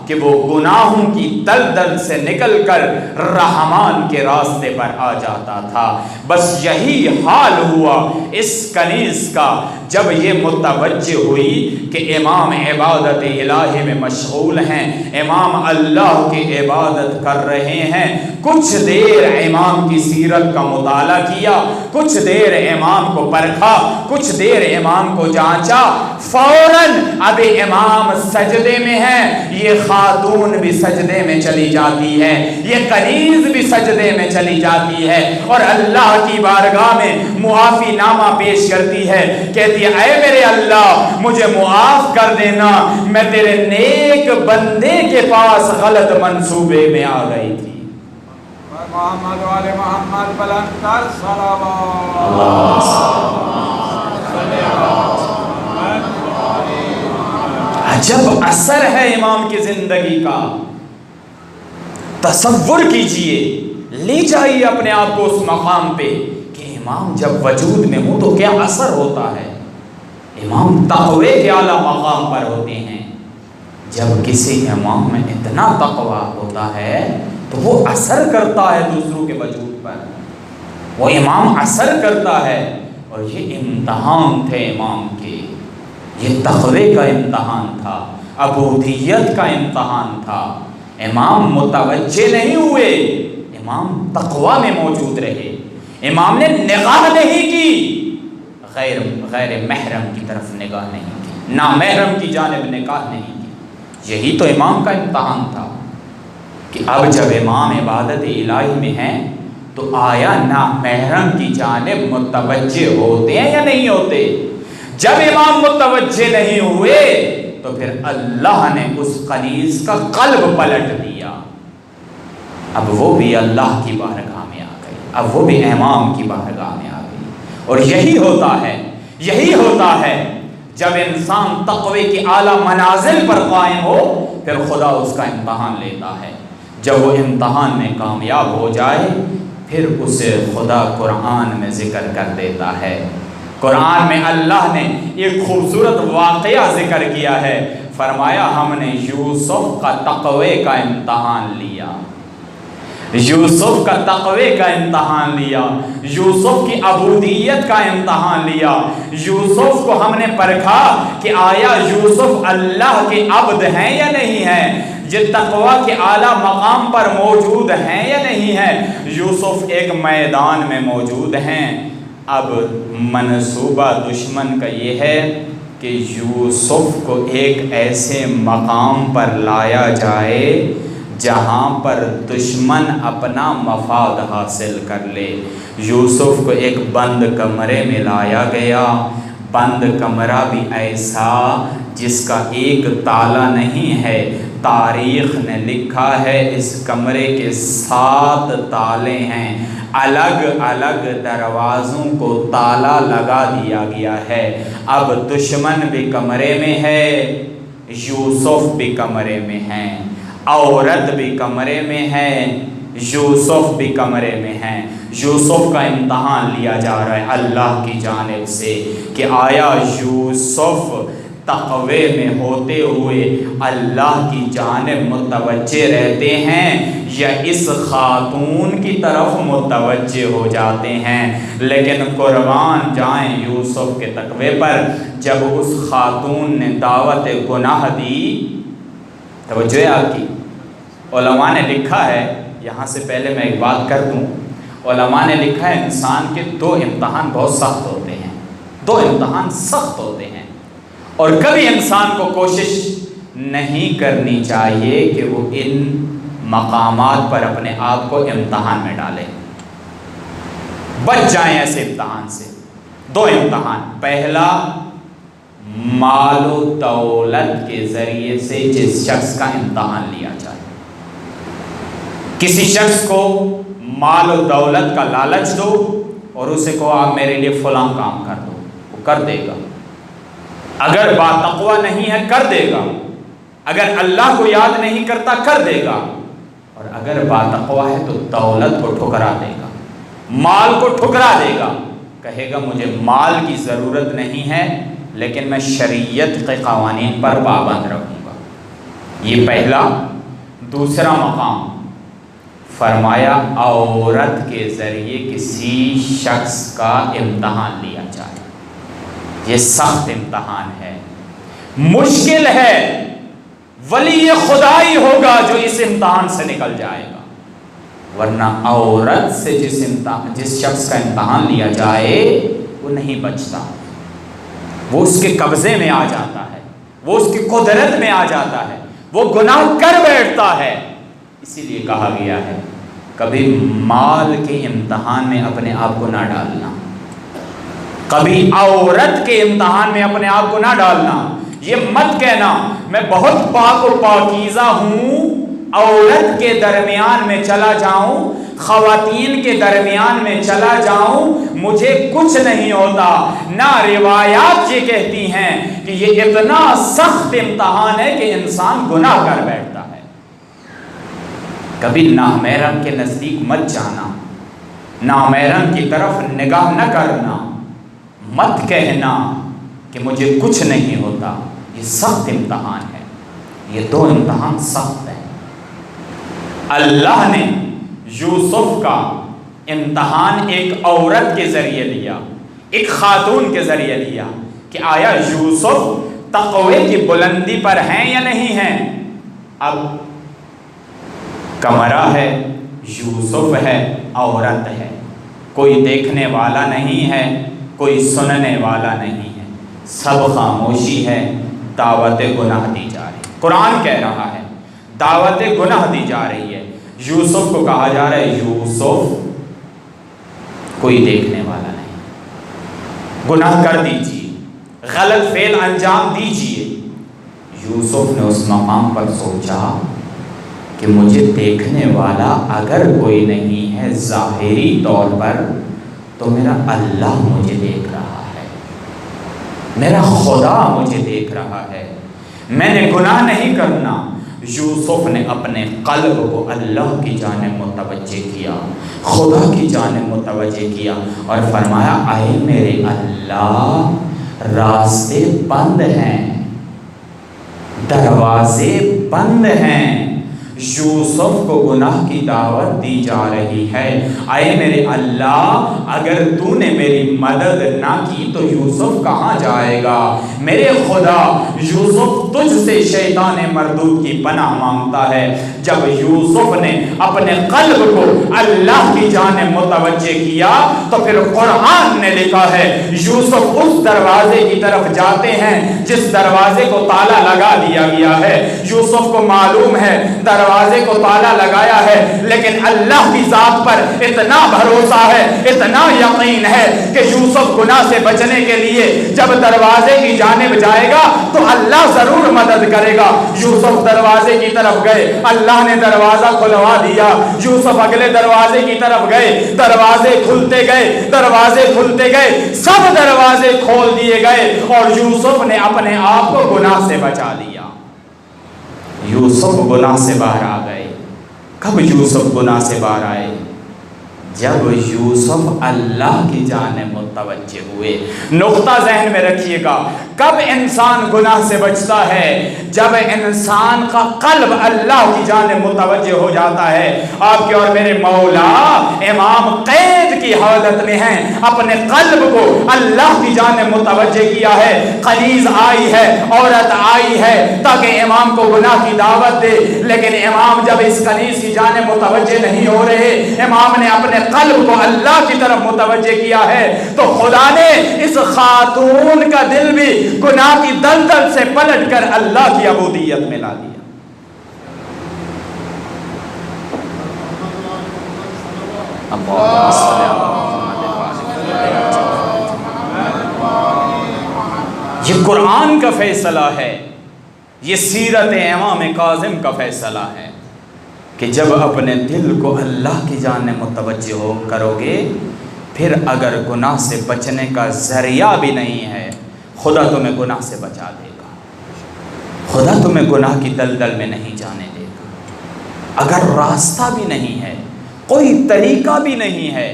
کہ وہ گناہوں کی دلدل سے نکل کر رحمان کے راستے پر آ جاتا تھا۔ بس یہی حال ہوا اس کنیز کا جب یہ متوجہ ہوئی کہ امام عبادت الہی میں مشغول ہیں، امام اللہ کی عبادت کر رہے ہیں۔ کچھ دیر امام کی سیرت کا مطالعہ کیا، کچھ دیر امام کو پرکھا، کچھ دیر امام کو جانچا، فوراً اب امام سجدے میں ہے، یہ خاتون بھی سجدے میں چلی جاتی ہے، یہ کنیز بھی سجدے میں چلی جاتی ہے، اور اللہ کی بارگاہ میں معافی نامہ پیش کرتی ہے، کہتی ہے اے میرے اللہ مجھے معاف کر دینا، میں تیرے نیک بندے کے پاس غلط منصوبے میں آ گئی تھی۔ محمد والے محمد بلند کر صلوات۔ عجب اثر ہے امام کی زندگی کا، تصور کیجئے لے جائیے اپنے آپ کو اس مقام پہ کہ امام جب وجود میں ہوں تو کیا اثر ہوتا ہے۔ امام تقوی کے اعلیٰ مقام پر ہوتے ہیں۔ جب کسی امام میں اتنا تقوی ہوتا ہے تو وہ اثر کرتا ہے دوسروں کے وجود پر، وہ امام اثر کرتا ہے۔ اور یہ امتحان تھے امام کے، یہ تقوی کا امتحان تھا، عبودیت کا امتحان تھا۔ امام متوجہ نہیں ہوئے، امام تقوی میں موجود رہے، امام نے نگاہ نہیں کی، غیر محرم کی طرف نگاہ نہیں کی، نامحرم کی جانب نگاہ نہیں کی۔ یہی تو امام کا امتحان تھا کہ اب جب امام عبادت الہی میں ہیں تو آیا نامحرم کی جانب متوجہ ہوتے ہیں یا نہیں ہوتے؟ جب امام متوجہ نہیں ہوئے تو پھر اللہ نے اس کنیز کا قلب پلٹ دیا، اب وہ بھی اللہ کی بارگاہ میں آ گئی، اب وہ بھی امام کی بارگاہ میں آ گئی۔ اور یہی ہوتا ہے جب انسان تقوی کی اعلیٰ منازل پر قائم ہو پھر خدا اس کا امتحان لیتا ہے۔ جب وہ امتحان میں کامیاب ہو جائے پھر اسے خدا قرآن میں ذکر کر دیتا ہے۔ قرآن میں اللہ نے ایک خوبصورت واقعہ ذکر کیا ہے، فرمایا ہم نے یوسف کا تقوی کا امتحان لیا، یوسف کا تقوی کا امتحان لیا، یوسف کی عبودیت کا امتحان لیا، یوسف کو ہم نے پرکھا کہ آیا یوسف اللہ کے عبد ہیں یا نہیں ہیں، یہ تقوی کے اعلیٰ مقام پر موجود ہیں یا نہیں ہیں۔ یوسف ایک میدان میں موجود ہیں، اب منصوبہ دشمن کا یہ ہے کہ یوسف کو ایک ایسے مقام پر لایا جائے جہاں پر دشمن اپنا مفاد حاصل کر لے۔ یوسف کو ایک بند کمرے میں لایا گیا، بند کمرہ بھی ایسا جس کا ایک تالا نہیں ہے، تاریخ نے لکھا ہے اس کمرے کے 7 تالے ہیں، الگ الگ دروازوں کو تالا لگا دیا گیا ہے۔ اب دشمن بھی کمرے میں ہے، یوسف بھی کمرے میں ہیں، عورت بھی کمرے میں ہے، یوسف بھی کمرے میں ہیں۔ یوسف کا امتحان لیا جا رہا ہے اللہ کی جانب سے کہ آیا یوسف تقوی میں ہوتے ہوئے اللہ کی جانب متوجہ رہتے ہیں یا اس خاتون کی طرف متوجہ ہو جاتے ہیں۔ لیکن قربان جائیں یوسف کے تقوی پر، جب اس خاتون نے دعوت گناہ دی، توجہ ہے آپ کی، علماء نے لکھا ہے، یہاں سے پہلے میں ایک بات کر دوں، علماء نے لکھا ہے انسان کے 2 امتحان بہت سخت ہوتے ہیں، 2 امتحان سخت ہوتے ہیں، اور کبھی انسان کو کوشش نہیں کرنی چاہیے کہ وہ ان مقامات پر اپنے آپ کو امتحان میں ڈالے، بچ جائیں ایسے امتحان سے۔ 2 امتحان، پہلا مال و دولت کے ذریعے سے جس شخص کا امتحان لیا جائے، کسی شخص کو مال و دولت کا لالچ دو اور اسے کہو آپ میرے لیے فلاں کام کر دو، وہ کر دے گا، اگر باتقوی نہیں ہے کر دے گا، اگر اللہ کو یاد نہیں کرتا کر دے گا، اور اگر باتقوی ہے تو دولت کو ٹھکرا دے گا، مال کو ٹھکرا دے گا، کہے گا مجھے مال کی ضرورت نہیں ہے لیکن میں شریعت کے قوانین پر پابند رہوں گا۔ یہ پہلا۔ دوسرا مقام فرمایا عورت کے ذریعے کسی شخص کا امتحان لیا جائے، یہ سخت امتحان ہے، مشکل ہے، ولی خدائی ہوگا جو اس امتحان سے نکل جائے گا، ورنہ عورت سے جس شخص کا امتحان لیا جائے وہ نہیں بچتا، وہ اس کے قبضے میں آ جاتا ہے، وہ اس کی قدرت میں آ جاتا ہے، وہ گناہ کر بیٹھتا ہے۔ اسی لیے کہا گیا ہے کبھی مال کے امتحان میں اپنے آپ کو نہ ڈالنا، کبھی عورت کے امتحان میں اپنے آپ کو نہ ڈالنا، یہ مت کہنا میں بہت پاک و پاکیزہ ہوں، عورت کے درمیان میں چلا جاؤں، خواتین کے درمیان میں چلا جاؤں، مجھے کچھ نہیں ہوتا۔ نہ روایات یہ کہتی ہیں کہ یہ اتنا سخت امتحان ہے کہ انسان گناہ کر بیٹھتا ہے۔ کبھی نامحرم کے نزدیک مت جانا، نامحرم کی طرف نگاہ نہ کرنا، مت کہنا کہ مجھے کچھ نہیں ہوتا۔ یہ سخت امتحان ہے، یہ دو امتحان سخت ہیں۔ اللہ نے یوسف کا امتحان ایک عورت کے ذریعے لیا، ایک خاتون کے ذریعے لیا کہ آیا یوسف تقوی کی بلندی پر ہیں یا نہیں ہیں۔ اب کمرہ ہے، یوسف ہے، عورت ہے، کوئی دیکھنے والا نہیں ہے، کوئی سننے والا نہیں ہے، سب خاموشی ہے، دعوت گناہ دی جا رہی ہے۔ قرآن کہہ رہا ہے دعوت گناہ دی جا رہی ہے۔ یوسف کو کہا جا رہا ہے یوسف کوئی دیکھنے والا نہیں، گناہ کر دیجئے، غلط فعل انجام دیجئے۔ یوسف نے اس مقام پر سوچا کہ مجھے دیکھنے والا اگر کوئی نہیں ہے ظاہری طور پر تو میرا اللہ مجھے دیکھ رہا ہے، میرا خدا مجھے دیکھ رہا ہے، میں نے گناہ نہیں کرنا۔ یوسف نے اپنے قلب کو اللہ کی جانب متوجہ کیا، خدا کی جانب متوجہ کیا اور فرمایا اے میرے اللہ، راستے بند ہیں، دروازے بند ہیں، یوسف کو گناہ کی دعوت دی جا رہی ہے۔ اے میرے اللہ، اگر تو نے میری مدد نہ کی تو یوسف کہاں جائے گا؟ میرے خدا، یوسف تجھ سے شیطان مردود کی پناہ مانگتا ہے۔ جب یوسف نے اپنے قلب کو اللہ کی جانب متوجہ کیا تو پھر قرآن نے لکھا ہے یوسف اس دروازے کی طرف جاتے ہیں جس دروازے کو تالا لگا دیا گیا ہے۔ یوسف کو معلوم ہے دروازے کو تالا لگایا ہے، لیکن اللہ کی ذات پر اتنا بھروسہ ہے، اتنا یقین ہے کہ یوسف گناہ سے بچنے کے لیے جب دروازے کی جانب جائے گا تو اللہ ضرور مدد کرے گا۔ یوسف دروازے کی طرف گئے، اللہ نے دروازہ کھلوا دیا۔ یوسف اگلے دروازے کی طرف گئے، دروازے کھلتے گئے، دروازے کھلتے گئے، سب دروازے کھول دیے گئے اور یوسف نے اپنے آپ کو گناہ سے بچا لیا۔ یوسف گناہ سے باہر آ گئے۔ کب یوسف گناہ سے باہر آئے؟ جب یوسف اللہ کی جانب متوجہ ہوئے۔ نقطہ ذہن میں رکھیے گا، کب انسان گناہ سے بچتا ہے؟ جب انسان کا قلب اللہ کی جانب متوجہ ہو جاتا ہے۔ آپ کے اور میرے مولا امام قید کی حالت میں ہیں، اپنے قلب کو اللہ کی جانب متوجہ کیا ہے۔ قلیز آئی ہے، عورت آئی ہے تاکہ امام کو گناہ کی دعوت دے، لیکن امام جب اس قلیز کی جانب متوجہ نہیں ہو رہے، امام نے اپنے قلب کو اللہ کی طرف متوجہ کیا ہے تو خدا نے اس خاتون کا دل بھی گناہ کی دلدل سے پلٹ کر اللہ کی عبودیت میں لا دیا۔ یہ قرآن کا فیصلہ ہے، یہ سیرت امام کاظم کا فیصلہ ہے کہ جب اپنے دل کو اللہ کی جانب متوجہ ہو کرو گے، پھر اگر گناہ سے بچنے کا ذریعہ بھی نہیں ہے، خدا تمہیں گناہ سے بچا دے گا، خدا تمہیں گناہ کی دلدل میں نہیں جانے دے گا۔ اگر راستہ بھی نہیں ہے، کوئی طریقہ بھی نہیں ہے،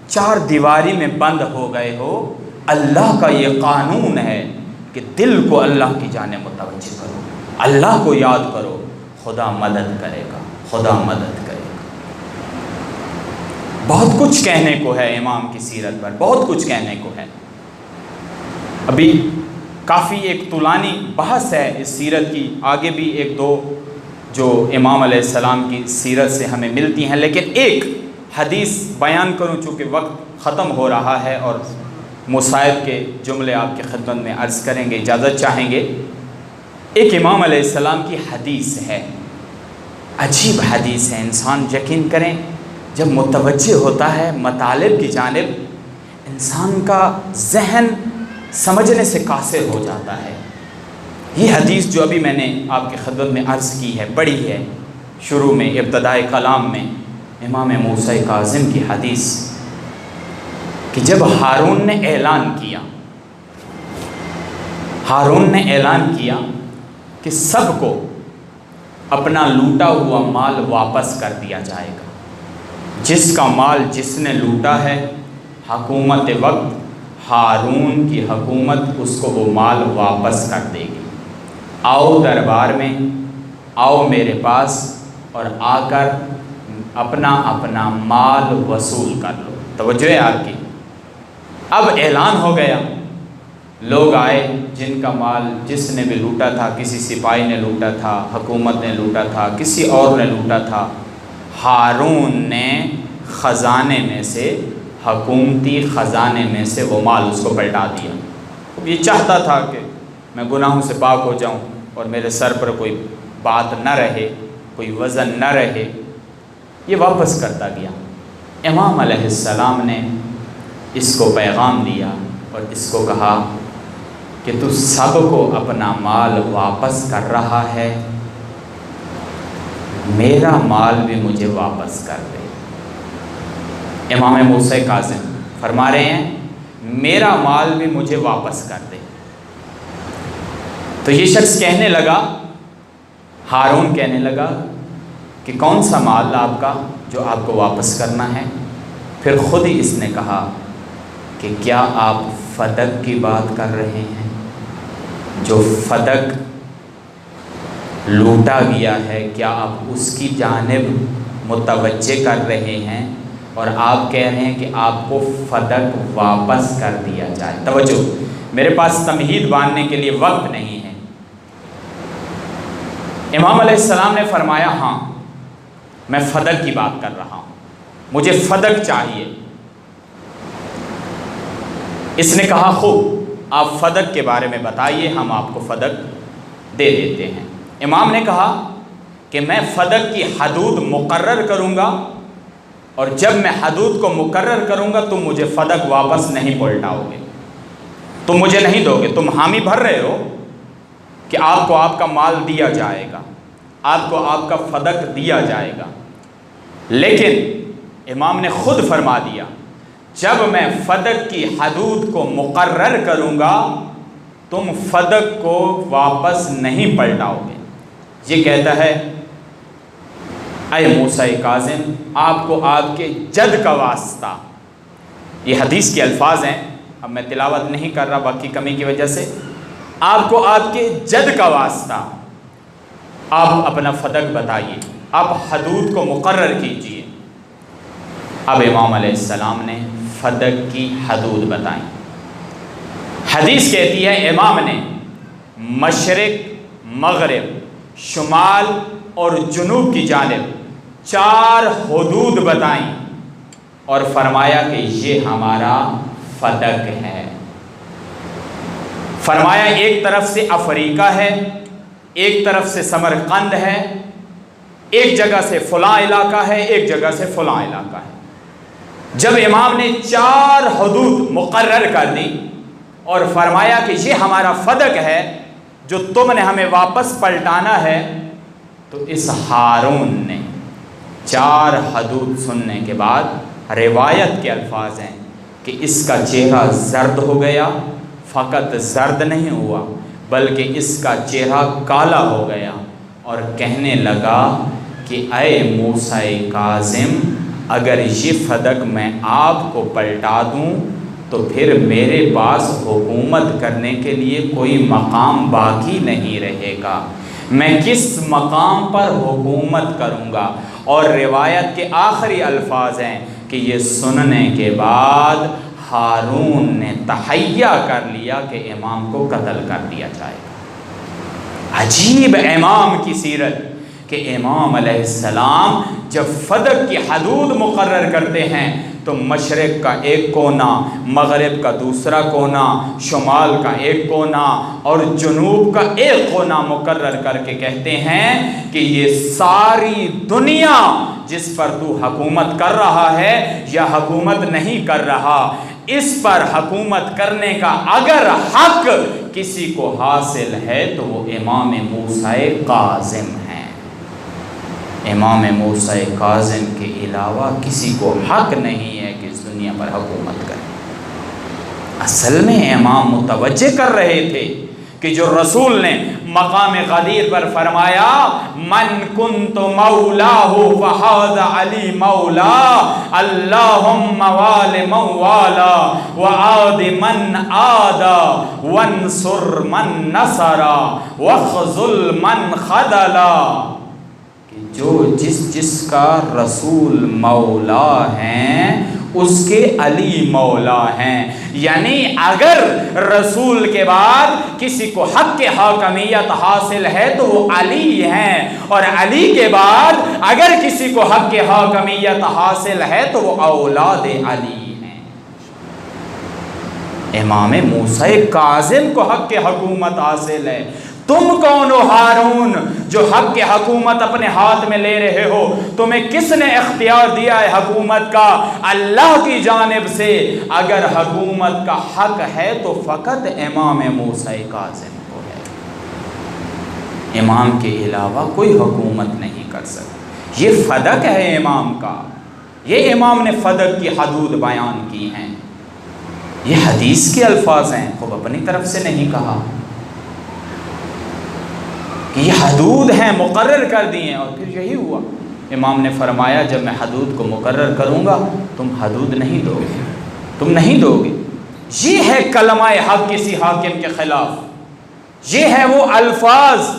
چار دیواری میں بند ہو گئے ہو، اللہ کا یہ قانون ہے کہ دل کو اللہ کی جانب متوجہ کرو، اللہ کو یاد کرو، خدا مدد کرے گا، خدا مدد کرے گا۔ بہت کچھ کہنے کو ہے امام کی سیرت پر، بہت کچھ کہنے کو ہے۔ ابھی کافی ایک طولانی بحث ہے اس سیرت کی، آگے بھی ایک دو جو امام علیہ السلام کی سیرت سے ہمیں ملتی ہیں، لیکن ایک حدیث بیان کروں چونکہ وقت ختم ہو رہا ہے اور مصائب کے جملے آپ کی خدمت میں عرض کریں گے، اجازت چاہیں گے۔ ایک امام علیہ السلام کی حدیث ہے، عجیب حدیث ہے، انسان یقین کریں جب متوجہ ہوتا ہے مطالب کی جانب، انسان کا ذہن سمجھنے سے قاصر ہو جاتا ہے۔ یہ حدیث جو ابھی میں نے آپ کی خدمت میں عرض کی ہے، پڑھی ہے شروع میں ابتدائے کلام میں، امام موسیٰ کاظم کی حدیث کہ جب ہارون نے اعلان کیا کہ سب کو اپنا لوٹا ہوا مال واپس کر دیا جائے گا۔ جس کا مال جس نے لوٹا ہے، حکومت وقت ہارون کی حکومت اس کو وہ مال واپس کر دے گی۔ آؤ دربار میں، آؤ میرے پاس، اور آ کر اپنا اپنا مال وصول کر لو۔ توجہ ہے آپ کی۔ اب اعلان ہو گیا، لوگ آئے جن کا مال جس نے بھی لوٹا تھا، کسی سپاہی نے لوٹا تھا، حکومت نے لوٹا تھا، کسی اور نے لوٹا تھا، ہارون نے خزانے میں سے، حکومتی خزانے میں سے وہ مال اس کو پلٹا دیا۔ یہ چاہتا تھا کہ میں گناہوں سے پاک ہو جاؤں اور میرے سر پر کوئی بات نہ رہے، کوئی وزن نہ رہے، یہ واپس کرتا گیا۔ امام علیہ السلام نے اس کو پیغام دیا اور اس کو کہا کہ تو سب کو اپنا مال واپس کر رہا ہے، میرا مال بھی مجھے واپس کر دے۔ امام موسیٰ کاظم فرما رہے ہیں میرا مال بھی مجھے واپس کر دے۔ تو یہ شخص کہنے لگا، ہارون کہنے لگا کہ کون سا مال آپ کا جو آپ کو واپس کرنا ہے؟ پھر خود ہی اس نے کہا کہ کیا آپ فدق کی بات کر رہے ہیں؟ جو فدق لوٹا گیا ہے، کیا آپ اس کی جانب متوجہ کر رہے ہیں؟ اور آپ کہہ رہے ہیں کہ آپ کو فدق واپس کر دیا جائے۔ توجہ، میرے پاس تمہید باندھنے کے لیے وقت نہیں ہے۔ امام علیہ السلام نے فرمایا ہاں میں فدق کی بات کر رہا ہوں، مجھے فدق چاہیے۔ اس نے کہا خوب، آپ فدق کے بارے میں بتائیے، ہم آپ کو فدق دے دیتے ہیں۔ امام نے کہا کہ میں فدق کی حدود مقرر کروں گا، اور جب میں حدود کو مقرر کروں گا تم مجھے فدق واپس نہیں پلٹاؤ گے، تم مجھے نہیں دو گے۔ تم حامی بھر رہے ہو کہ آپ کو آپ کا مال دیا جائے گا، آپ کو آپ کا فدق دیا جائے گا، لیکن امام نے خود فرما دیا جب میں فدق کی حدود کو مقرر کروں گا تم فدق کو واپس نہیں پلٹاؤ گے۔ یہ کہتا ہے اے موسیٰ کاظم، آپ کو آپ کے جد کا واسطہ، یہ حدیث کے الفاظ ہیں، اب میں تلاوت نہیں کر رہا باقی کمی کی وجہ سے، آپ کو آپ کے جد کا واسطہ آپ اپنا فدق بتائیے، آپ حدود کو مقرر کیجئے۔ اب امام علیہ السلام نے فدق کی حدود بتائیں۔ حدیث کہتی ہے امام نے مشرق، مغرب، شمال اور جنوب کی جانب 4 حدود بتائیں اور فرمایا کہ یہ ہمارا فدق ہے۔ فرمایا ایک طرف سے افریقہ ہے، ایک طرف سے سمرقند ہے، ایک جگہ سے فلاں علاقہ ہے، ایک جگہ سے فلاں علاقہ ہے۔ جب امام نے 4 حدود مقرر کر دی اور فرمایا کہ یہ ہمارا فدق ہے جو تم نے ہمیں واپس پلٹانا ہے، تو اس ہارون نے 4 حدود سننے کے بعد روایت کے الفاظ ہیں کہ اس کا چہرہ زرد ہو گیا، فقط زرد نہیں ہوا بلکہ اس کا چہرہ کالا ہو گیا، اور کہنے لگا کہ اے موسیٰ کاظم، اگر یہ فدق میں آپ کو پلٹا دوں تو پھر میرے پاس حکومت کرنے کے لیے کوئی مقام باقی نہیں رہے گا، میں کس مقام پر حکومت کروں گا؟ اور روایت کے آخری الفاظ ہیں کہ یہ سننے کے بعد ہارون نے تحیہ کر لیا کہ امام کو قتل کر دیا جائے گا۔ عجیب امام کی سیرت کہ امام علیہ السلام جب فدق کی حدود مقرر کرتے ہیں تو مشرق کا ایک کونا، مغرب کا دوسرا کونا، شمال کا ایک کونا اور جنوب کا ایک کونا مقرر کر کے کہتے ہیں کہ یہ ساری دنیا جس پر تو حکومت کر رہا ہے یا حکومت نہیں کر رہا، اس پر حکومت کرنے کا اگر حق کسی کو حاصل ہے تو وہ امام موسیٰ کاظم ہیں۔ امام موسیٰ کاظم کے علاوہ کسی کو حق نہیں ہے کہ اس دنیا پر حکومت کرے۔ اصل میں امام متوجہ کر رہے تھے کہ جو رسول نے مقام غدیر پر فرمایا من کنت مولاہ فہذ علی مولا اللہم وال من والا وعاد من آدا وانصر من نصرا وخذل من خذلا، کہ جو جس کا رسول مولا ہیں اس کے علی مولا ہیں، یعنی اگر رسول کے بعد کسی کو حق کے حاکمیت حاصل ہے تو وہ علی ہیں، اور علی کے بعد اگر کسی کو حق کے حاکمیت حاصل ہے تو وہ اولاد علی ہیں۔ امام موسیٰ کاظم کو حق کے حکومت حاصل ہے، تم کون ہو ہارون جو حق کی حکومت اپنے ہاتھ میں لے رہے ہو؟ تمہیں کس نے اختیار دیا ہے حکومت کا؟ اللہ کی جانب سے۔ اگر حکومت کا حق ہے تو فقط امام موسیٰ کاظم کو ہے، امام کے علاوہ کوئی حکومت نہیں کر سکتا۔ یہ فدق ہے امام کا، یہ امام نے فدق کی حدود بیان کی ہیں، یہ حدیث کے الفاظ ہیں، خوب اپنی طرف سے نہیں کہا کہ یہ حدود ہیں، مقرر کر دی ہیں۔ اور پھر یہی ہوا، امام نے فرمایا جب میں حدود کو مقرر کروں گا تم حدود نہیں دو گے، تم نہیں دو گے۔ یہ ہے کلمہ حق کسی حاکم کے خلاف، یہ ہے وہ الفاظ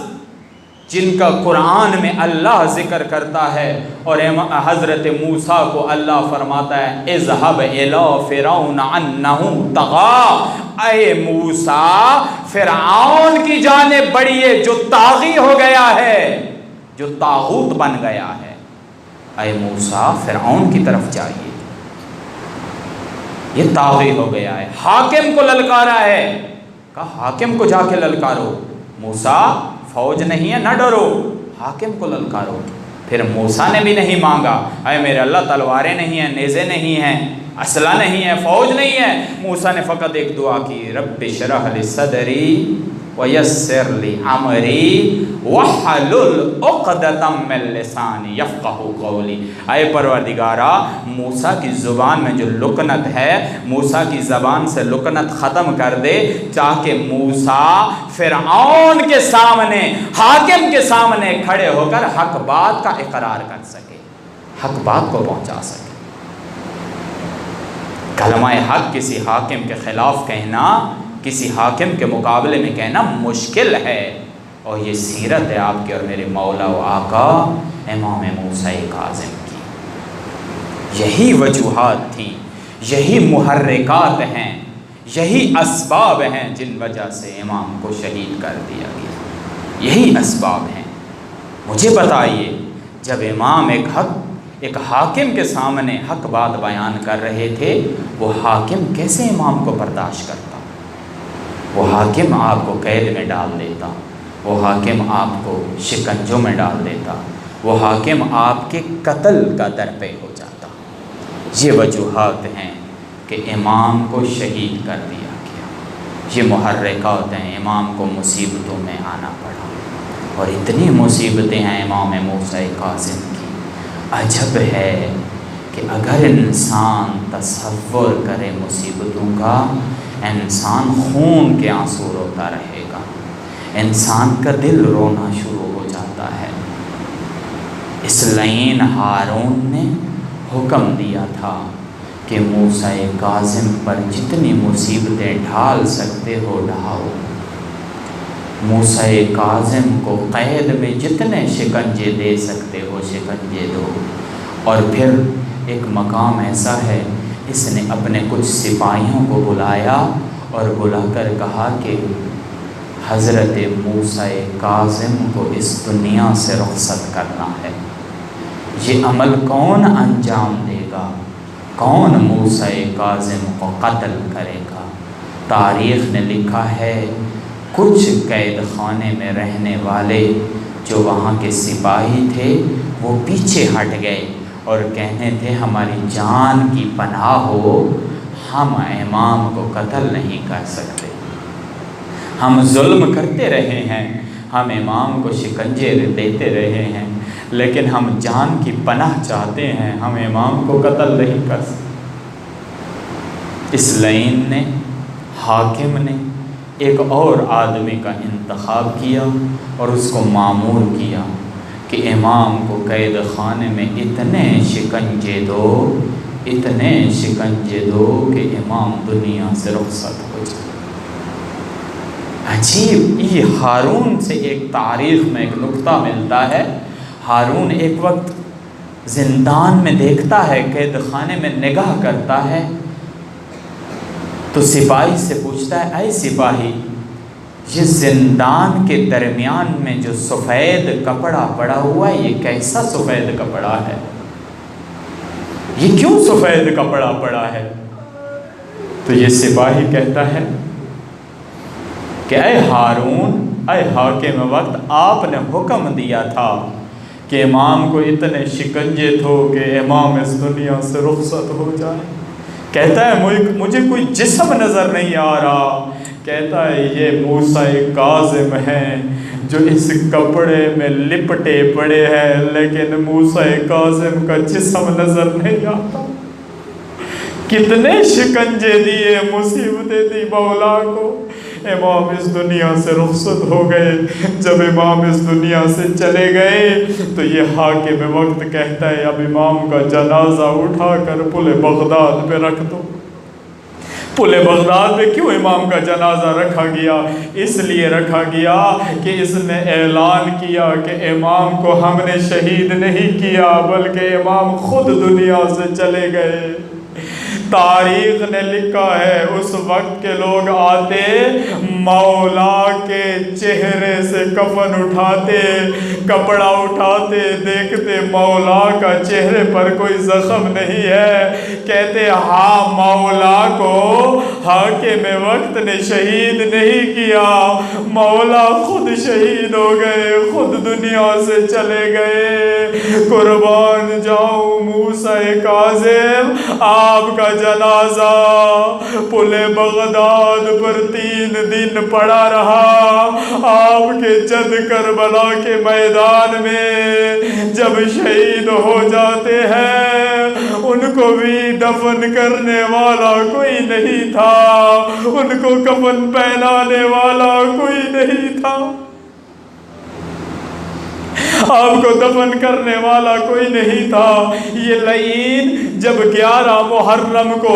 جن کا قرآن میں اللہ ذکر کرتا ہے، اور حضرت موسیٰ کو اللہ فرماتا ہے اذهب الى فرعون انه طغى، اے موسیٰ فرعون کی جانب بڑھیے جو طاغی ہو گیا ہے، جو طاغوت بن گیا ہے، اے موسیٰ فرعون کی طرف جائیے، یہ طاغی ہو گیا ہے۔ حاکم کو للکارا ہے، کہا حاکم کو جا کے للکارو، موسیٰ فوج نہیں ہے نہ ڈرو، حاکم کو للکارو۔ پھر موسیٰ نے بھی نہیں مانگا، اے میرے اللہ تلواریں نہیں ہیں، نیزے نہیں ہیں، اسلحہ نہیں ہے، فوج نہیں ہے۔ موسیٰ نے فقط ایک دعا کی، رب اشرح لی صدری ویسر لی امری واحلل عقدۃ من لسانی یفقہوا قولی، اے پروردگارا موسیٰ کی زبان میں جو لکنت ہے، موسیٰ کی زبان سے لکنت ختم کر دے، تاکہ موسیٰ فرعون کے سامنے، حاکم کے سامنے کھڑے ہو کر حق بات کا اقرار کر سکے، حق بات کو پہنچا سکے۔ کلمہ حق کسی حاکم کے خلاف کہنا، کسی حاکم کے مقابلے میں کہنا مشکل ہے، اور یہ سیرت ہے آپ کے اور میرے مولا و آقا امام موسیٰ کاظم کی۔ یہی وجوہات تھیں، یہی محرکات ہیں، یہی اسباب ہیں جن وجہ سے امام کو شہید کر دیا گیا، یہی اسباب ہیں۔ مجھے بتائیے جب امام ایک حاکم کے سامنے حق بات بیان کر رہے تھے، وہ حاکم کیسے امام کو برداشت کرتا؟ وہ حاکم آپ کو قید میں ڈال دیتا، وہ حاکم آپ کو شکنجوں میں ڈال دیتا، وہ حاکم آپ کے قتل کا درپے ہو جاتا۔ یہ وجوہات ہیں کہ امام کو شہید کر دیا گیا، یہ محرکات ہیں، امام کو مصیبتوں میں آنا پڑا، اور اتنی مصیبتیں ہیں امام موسیٰ کاظم کی۔ عجب ہے کہ اگر انسان تصور کرے مصیبتوں کا، انسان خون کے آنسو روتا رہے گا، انسان کا دل رونا شروع ہو جاتا ہے۔ اس لعین ہارون نے حکم دیا تھا کہ موسیٰ کاظم پر جتنی مصیبتیں ڈھال سکتے ہو ڈھاؤ، موسیٰ کاظم کو قید میں جتنے شکنجے دے سکتے ہو شکنجے دو۔ اور پھر ایک مقام ایسا ہے، اس نے اپنے کچھ سپاہیوں کو بلایا اور بلا کر کہا کہ حضرت موسیٰ کاظم کو اس دنیا سے رخصت کرنا ہے، یہ عمل کون انجام دے گا؟ کون موسیٰ کاظم کو قتل کرے گا؟ تاریخ نے لکھا ہے کچھ قید خانے میں رہنے والے جو وہاں کے سپاہی تھے وہ پیچھے ہٹ گئے اور کہنے تھے ہماری جان کی پناہ ہو، ہم امام کو قتل نہیں کر سکتے، ہم ظلم کرتے رہے ہیں، ہم امام کو شکنجے دیتے رہے ہیں، لیکن ہم جان کی پناہ چاہتے ہیں، ہم امام کو قتل نہیں کر سکتے۔ اس لعین نے، حاکم نے ایک اور آدمی کا انتخاب کیا اور اس کو مامور کیا کہ امام کو قید خانے میں اتنے شکنجے دو کہ امام دنیا سے رخصت ہو جائے۔ عجیب، یہ ہارون سے ایک تاریخ میں ایک نقطہ ملتا ہے۔ ہارون ایک وقت زندان میں دیکھتا ہے، قید خانے میں نگاہ کرتا ہے، تو سپاہی سے پوچھتا ہے، اے سپاہی، یہ زندان کے درمیان میں جو سفید کپڑا پڑا ہوا ہے، یہ کیسا سفید کپڑا ہے؟ یہ کیوں سفید کپڑا پڑا ہے؟ تو یہ سپاہی کہتا ہے کہ اے ہارون، اے حاکم وقت، آپ نے حکم دیا تھا کہ امام کو اتنے شکنجے دو کہ امام اس دنیا سے رخصت ہو جائے۔ کہتا ہے مجھے کوئی جسم نظر نہیں آ رہا۔ کہتا ہے یہ موسیٰ کاظم ہیں جو اس کپڑے میں لپٹے پڑے ہیں، لیکن موسیٰ کاظم کا جسم نظر نہیں آتا۔ کتنے شکنجے دیے، مصیبتیں دی مولا کو، امام اس دنیا سے رخصت ہو گئے۔ جب امام اس دنیا سے چلے گئے تو یہ حاکم وقت کہتا ہے اب امام کا جنازہ اٹھا کر پل بغداد پہ رکھ دو۔ پل بغداد پہ کیوں امام کا جنازہ رکھا گیا؟ اس لیے رکھا گیا کہ اس نے اعلان کیا کہ امام کو ہم نے شہید نہیں کیا بلکہ امام خود دنیا سے چلے گئے۔ تاریخ نے لکھا ہے اس وقت کے لوگ آتے، مولا کے چہرے سے کفن اٹھاتے، کپڑا اٹھاتے، دیکھتے مولا کا چہرے پر کوئی زخم نہیں ہے، کہتے ہاں مولا کو حاکم وقت نے شہید نہیں کیا، مولا خود شہید ہو گئے، خود دنیا سے چلے گئے۔ قربان جاؤں موسیٰ کاظم، آپ کا جنازہ پل بغداد پر 3 دن پڑا رہا۔ آپ کے جد کربلا کے میدان میں جب شہید ہو جاتے ہیں ان کو بھی دفن کرنے والا کوئی نہیں تھا، ان کو کفن پہنانے والا کوئی نہیں تھا، آپ کو دفن کرنے والا کوئی نہیں تھا۔ یہ لعین جب 11 محرم کو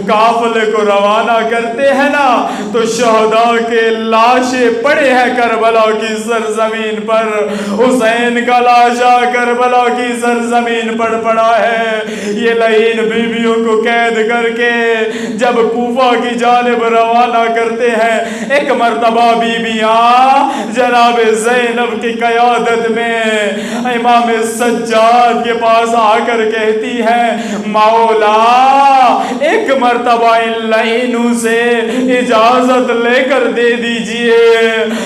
قافلے کو روانہ کرتے ہیں نا تو شہداء کے لاشیں پڑے ہیں کربلا کی سرزمین پر، حسین کا لاشا کربلا کی سرزمین پر پڑا ہے۔ یہ لعین بیویوں کو قید کر کے جب کوفہ کی جانب روانہ کرتے ہیں، ایک مرتبہ بیویاں جناب زینب کی قیادت میں امام سجاد کے پاس آ کر کہتی ہیں مولا ایک مرتبہ ان لعینوں سے اجازت لے کر دے دیجئے،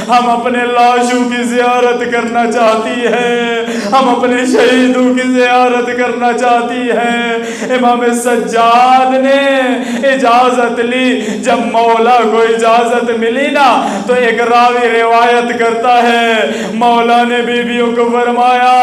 ہم اپنے لاشوں کی زیارت کرنا چاہتی ہیں، ہم اپنے شہیدوں کی زیارت کرنا چاہتی ہیں۔ امام سجاد نے اجازت لی۔ جب مولا کو اجازت ملی نا تو ایک راوی روایت کرتا ہے مولا نے بیویوں کو فرمایا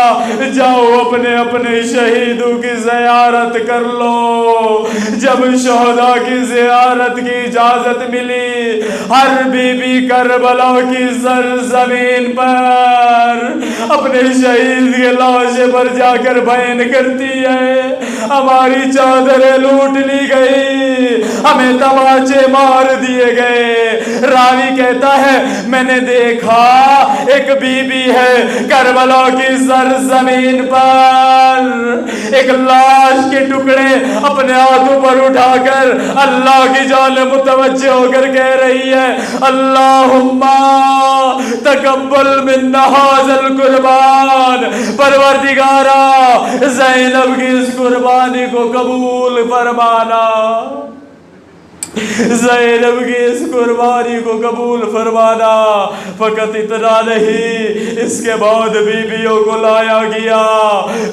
جاؤ اپنے اپنے شہیدوں کی زیارت کر لو۔ جب شہداء کی زیارت کی اجازت ملی، ہر بی بی کربلا کی سرزمین پر اپنے شہید کے لاشے پر جا کر بیان کرتی ہے ہماری چادریں لوٹ لی گئی، ہمیں تماچے مار دیے گئے۔ راوی کہتا ہے میں نے دیکھا ایک بی بی ہے کربلا کی سرزمین پر ایک لاش کے ٹکڑے اپنے ہاتھوں پر اٹھا کر اللہ کی جانب متوجہ ہو کر کہہ رہی ہے اللہم تقبل منا ھذا القربان، پروردگارا زینب کی اس قربانی کو قبول فرمانا، زینب کی اس قربانی کو قبول فرمانا۔ فقط اتنا نہیں، اس کے بعد بیویوں کو لایا گیا،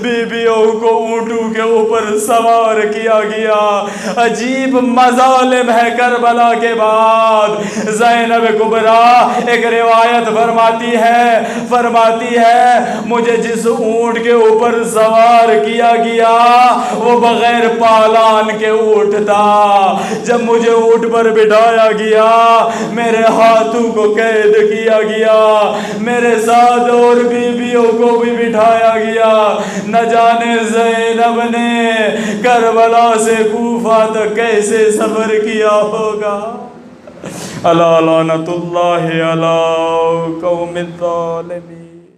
بیویوں کو اونٹوں کے اوپر سوار کیا گیا۔ عجیب مظالم ہے کربلا کے بعد۔ زینب کبریٰ ایک روایت فرماتی ہے مجھے جس اونٹ کے اوپر سوار کیا گیا وہ بغیر پالان کے اونٹ تھا۔ جب مجھے اونٹ پر بٹھایا گیا میرے ہاتھوں کو قید کیا گیا، میرے ساتھ اور بیویوں کو بھی بٹھایا گیا۔ نہ جانے زینب نے کربلا سے کوفہ تک کیسے سفر کیا ہوگا۔ الا لعنت اللہ علی قوم الظالمین۔